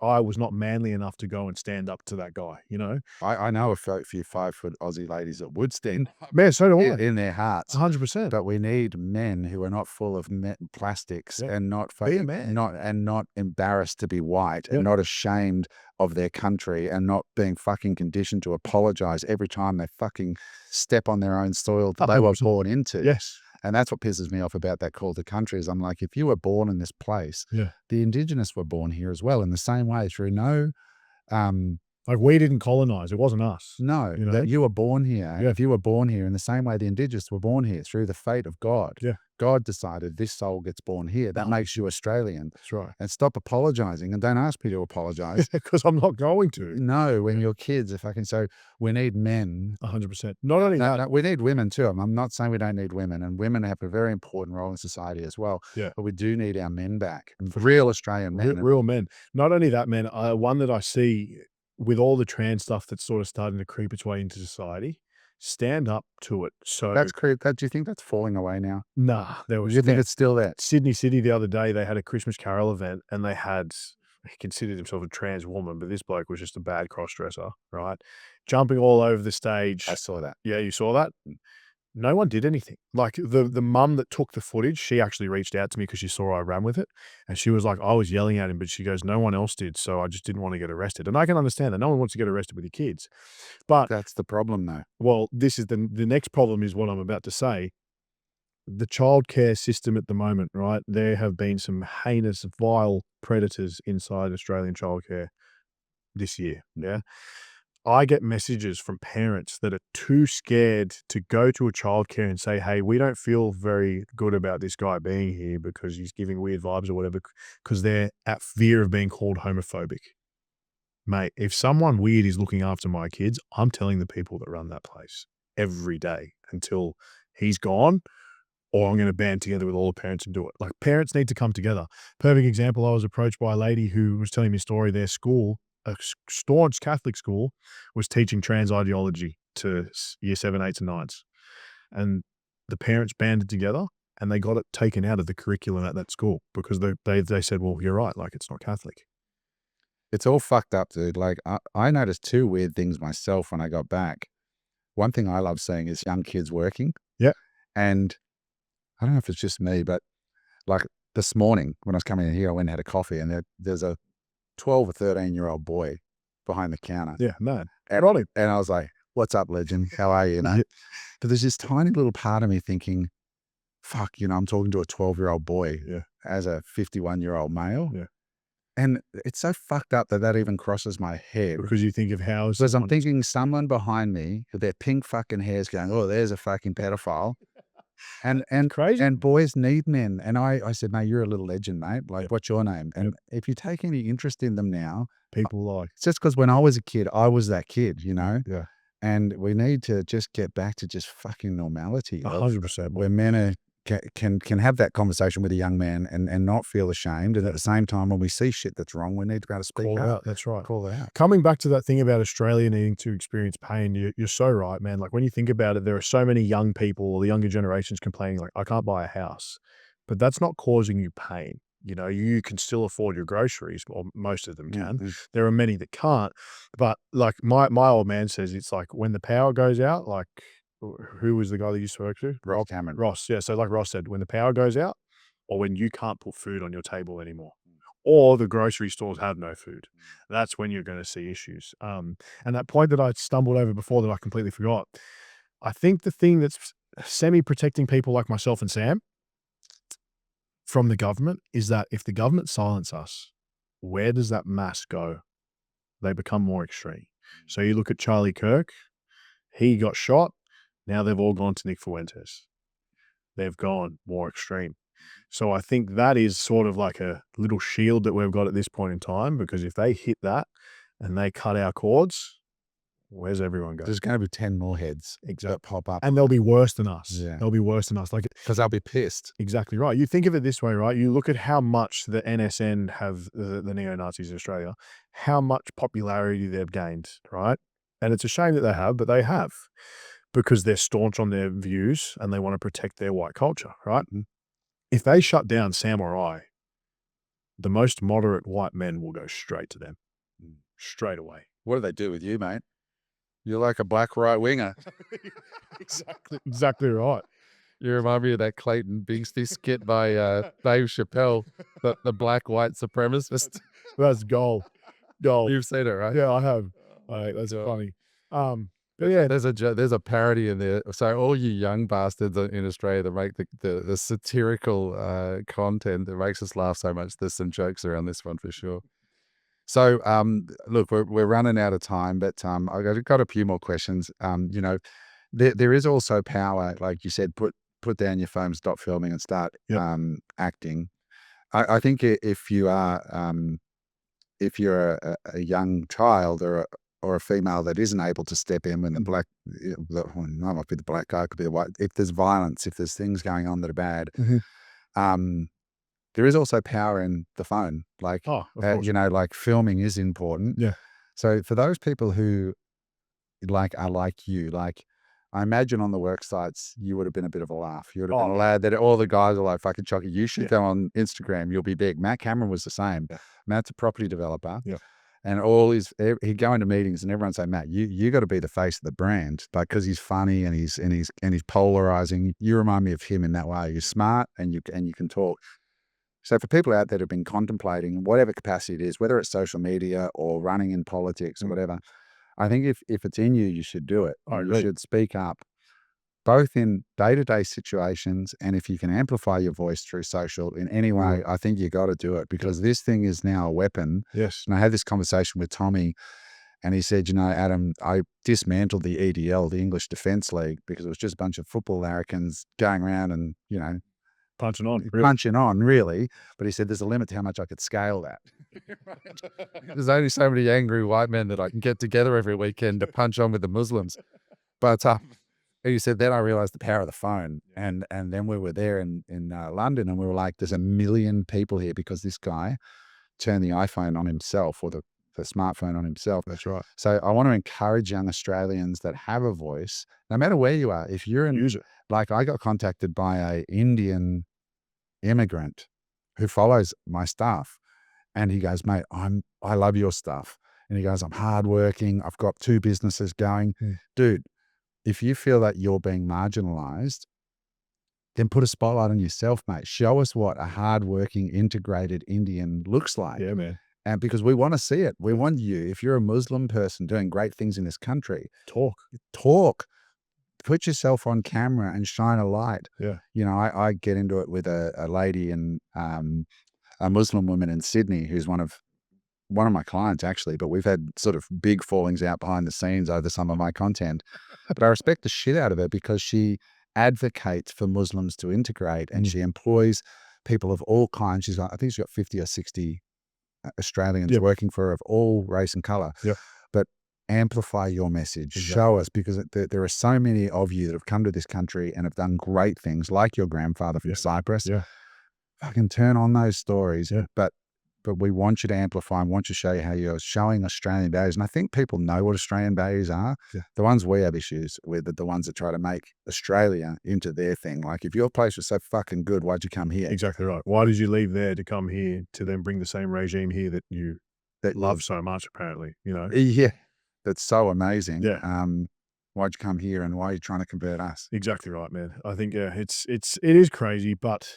I was not manly enough to go and stand up to that guy, you know? I know a few 5-foot Aussie ladies that would stand up Man, so do I. in their hearts. 100%. But we need men who are not full of plastics Yeah. and not Be a man. not embarrassed to be white Yeah. and not ashamed of their country and not being fucking conditioned to apologize every time they fucking step on their own soil that they were 100%. born into. Yes. And that's what pisses me off about that call to country is I'm like, if you were born in this place, Yeah. the Indigenous were born here as well in the same way through no Like, we didn't colonize. It wasn't us. No, You know? that you were born here. Yeah. If you were born here in the same way the Indigenous were born here through the fate of God. Yeah. God decided this soul gets born here. That makes you Australian. That's right. And stop apologizing and don't ask me to apologize. Because I'm not going to. No, when you're kids, if I can. So we need men. 100%. Not only No, that. no, we need women too. I'm not saying we don't need women, and women have a very important role in society as well. Yeah. But we do need our men back. Real Australian men. Real men. Not only that, man, one that I see with all the trans stuff that's sort of starting to creep its way into society, stand up to it. So That's do you think that's falling away now? nah, there Do was you think it's still there? Sydney City the other day, they had a Christmas Carol event and he considered himself a trans woman, but this bloke was just a bad cross-dresser, right? Jumping all over the stage. I saw that. Yeah, you saw that? No one did anything. Like the mum that took the footage, she actually reached out to me because she saw I ran with it. And she was like, I was yelling at him, but she goes, no one else did. So I just didn't want to get arrested. And I can understand that. No one wants to get arrested with your kids. But, That's the problem though. well, this is the next problem is what I'm about to say. The childcare system at the moment, right? There have been some heinous, vile predators inside Australian childcare this year. Yeah. I get messages from parents that are too scared to go to a childcare and say, hey, we don't feel very good about this guy being here because he's giving weird vibes or whatever, because they're at fear of being called homophobic. Mate, if someone weird is looking after my kids, I'm telling the people that run that place every day until he's gone, or I'm going to band together with all the parents and do it. Like, parents need to come together. Perfect example, I was approached by a lady who was telling me a story. Their school, a staunch Catholic school, was teaching trans ideology to year 7, 8s, and 9s. And the parents banded together and they got it taken out of the curriculum at that school because they said, well, you're right, like, it's not Catholic. It's all fucked up, dude. Like, I noticed 2 weird things myself when I got back. One thing I love seeing is young kids working. Yeah. And I don't know if it's just me, but like this morning when I was coming in here, I went and had a coffee, and there's a 12 or 13-year-old boy behind the counter. Yeah, man. And, and I was like, "What's up, legend? How are you?" You know? But there's this tiny little part of me thinking, fuck, I'm talking to a 12-year-old boy as a 51-year-old male. Yeah. And it's so fucked up that even crosses my head. Because you think of how Because I'm thinking someone behind me with their pink fucking hairs going, "Oh, there's a fucking pedophile." And crazy. And boys need men. And I said, "Mate, you're a little legend, mate. Like, what's your name?" And if you take any interest in them now, people like, it's just because when I was a kid, I was that kid, Yeah. And we need to just get back to just fucking normality. 100%. Where men can have that conversation with a young man and not feel ashamed. And at the same time, when we see shit that's wrong, we need to be able to speak Call it up. out. That's right. Call it out. Coming back to that thing about Australia needing to experience pain, you're so right, man. Like when you think about it, there are so many young people or the younger generations complaining like, I can't buy a house, but that's not causing you pain. You can still afford your groceries, or most of them can. Mm-hmm. There are many that can't. But like my old man says, it's like when the power goes out, like who was the guy that you spoke to? Ross Cameron. Ross. Yeah. So like Ross said, when the power goes out or when you can't put food on your table anymore, or the grocery stores have no food, that's when you're going to see issues. And that point that I stumbled over before that I completely forgot, I think the thing that's semi-protecting people like myself and Sam from the government is that if the government silence us, where does that mass go? They become more extreme. So you look at Charlie Kirk, he got shot. Now they've all gone to Nick Fuentes. They've gone more extreme. So I think that is sort of like a little shield that we've got at this point in time, because if they hit that and they cut our cords, where's everyone going? There's going to be 10 more heads that pop up. And they'll be worse than us. Yeah. They'll be worse than us. Like, because they'll be pissed. Exactly right. You think of it this way, right? You look at how much the NSN have, the neo-Nazis in Australia, how much popularity they've gained, right? And it's a shame that they have, but they have, because they're staunch on their views and they want to protect their white culture, right? Mm-hmm. If they shut down Sam or I, the most moderate white men will go straight to them, straight away. What do they do with you, mate? You're like a black right winger. Exactly right. You remind me of that Clayton Bigsby skit by Dave Chappelle, the black white supremacist. That's gold. Gold. You've seen it, right? Yeah, I have. That's funny. But yeah, there's a parody in there. So all you young bastards in Australia that make the satirical content that makes us laugh so much, there's some jokes around this one for sure. So look, we're running out of time, but I've got a few more questions. There is also power, like you said, put down your phone, stop filming, and start acting. I think if you are if you're a young child or a female that isn't able to step in when the black, might be the black guy, could be the white. If there's violence, if there's things going on that are bad, there is also power in the phone. Like, like filming is important. Yeah. So for those people who are like you, like I imagine on the work sites, you would have been a bit of a laugh. You would have been a lad that all the guys are like, fucking Chocky, you should go on Instagram. You'll be big. Matt Cameron was the same. Yeah. Matt's a property developer. Yeah. And he'd go into meetings and everyone say, Matt, you got to be the face of the brand, like, cause he's funny and he's polarizing. You remind me of him in that way. You're smart and you can talk. So for people out there that have been contemplating whatever capacity it is, whether it's social media or running in politics or whatever, I think if it's in you, you should do it. You should speak up, both in day-to-day situations, and if you can amplify your voice through social in any way, I think you got to do it, because this thing is now a weapon. Yes. And I had this conversation with Tommy, and he said, Adam, I dismantled the EDL, the English Defence League, because it was just a bunch of football larrikins going around and, punching on, really. But he said, there's a limit to how much I could scale that. There's only so many angry white men that I can get together every weekend to punch on with the Muslims. But he said, then I realized the power of the phone. And then we were there in London, and we were like, there's 1 million people here because this guy turned the iPhone on himself, or the smartphone on himself. That's right. So I want to encourage young Australians that have a voice, no matter where you are. If you're use it. Like, I got contacted by a Indian immigrant who follows my stuff, and he goes, mate, I love your stuff. And he goes, I'm hardworking. I've got 2 businesses going. Dude, if you feel that you're being marginalized, then put a spotlight on yourself, mate. Show us what a hardworking, integrated Indian looks like. Yeah, man. And because we want to see it. We want you, if you're a Muslim person doing great things in this country, talk, put yourself on camera and shine a light. Yeah. You know, I get into it with a lady and a Muslim woman in Sydney who's one of my clients actually, but we've had sort of big fallings out behind the scenes over some of my content. But I respect the shit out of her because she advocates for Muslims to integrate and she employs people of all kinds. I think she's got 50 or 60 Australians working for her of all race and color. Yeah. But amplify your message. Show us, because there are so many of you that have come to this country and have done great things, like your grandfather from Cyprus. Yeah. Fucking turn on those stories. Yeah. But we want you to amplify and want you to show you how you're showing Australian values. And I think people know what Australian values are. Yeah. The ones we have issues with are the ones that try to make Australia into their thing. Like, if your place was so fucking good, why'd you come here? Exactly right. Why did you leave there to come here to then bring the same regime here that you love so much, apparently, you know? Yeah. That's so amazing. Yeah. Why'd you come here and why are you trying to convert us? Exactly right, man. I think, it is crazy, but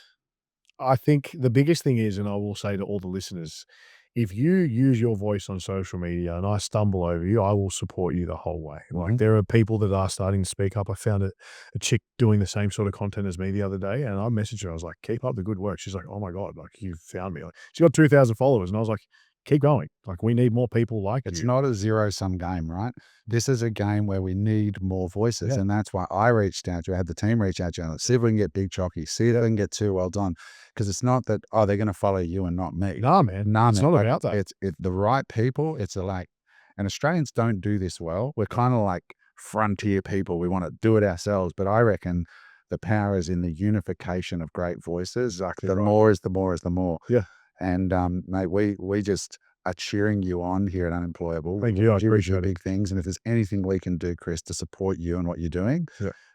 I think the biggest thing is, and I will say to all the listeners, if you use your voice on social media and I stumble over you, I will support you the whole way. Like, there are people that are starting to speak up. I found a chick doing the same sort of content as me the other day, and I messaged her. I was like, keep up the good work. She's like, oh my God, like, you found me. Like, she got 2,000 followers, and I was like, keep going. Like, we need more people like you. It's not a zero-sum game, right? This is a game where we need more voices. And that's why I reached out to you. I had the team reach out to you. See if we can get Big Chocky. See if we can get Too Well Done. Because it's not that, oh, they're going to follow you and not me. Nah, man. It's not about that. It's the right people. It's like, and Australians don't do this well. We're kind of like frontier people. We want to do it ourselves. But I reckon the power is in the unification of great voices. Exactly The right. more is the more is the more. Yeah. And mate, we just are cheering you on here at Unemployable. Thank you. I Cheer appreciate you it. big things. And if there's anything we can do, Chris, to support you and what you're doing,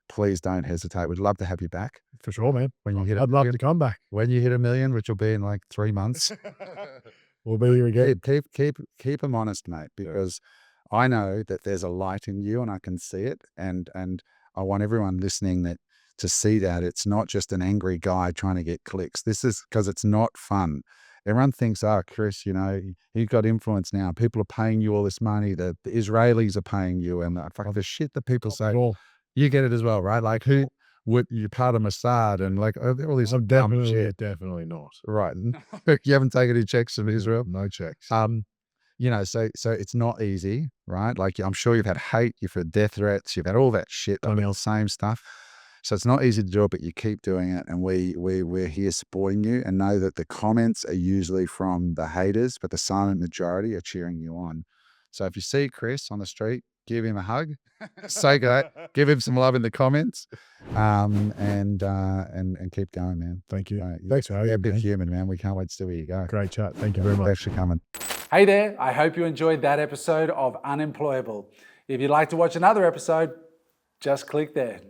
please don't hesitate. We'd love to have you back. For sure, man. When you hit I'd love to come back. When you hit 1 million, which will be in like 3 months. We'll be here again. Keep them honest, mate, because I know that there's a light in you and I can see it. And I want everyone listening to see that it's not just an angry guy trying to get clicks. This is because it's not fun. Everyone thinks, oh, Chris, you know, you've got influence now. People are paying you all this money. The Israelis are paying you. And the shit that people say, you get it as well, right? Like, you're part of Machado and like all these dumb shit. Definitely not. Right. You haven't taken any checks from Israel? No checks. You know, so it's not easy, right? Like, I'm sure you've had hate, you've had death threats, you've had all that shit, the same stuff. So it's not easy to do it, but you keep doing it. And we're here supporting you, and know that the comments are usually from the haters, but the silent majority are cheering you on. So if you see Chris on the street, give him a hug, say that, give him some love in the comments, and keep going, man. Thank you. Thanks for having me. You're a bit human, man. We can't wait to see where you go. Great chat. Thank you very much. Thanks for coming. Hey there, I hope you enjoyed that episode of Unemployable. If you'd like to watch another episode, just click there.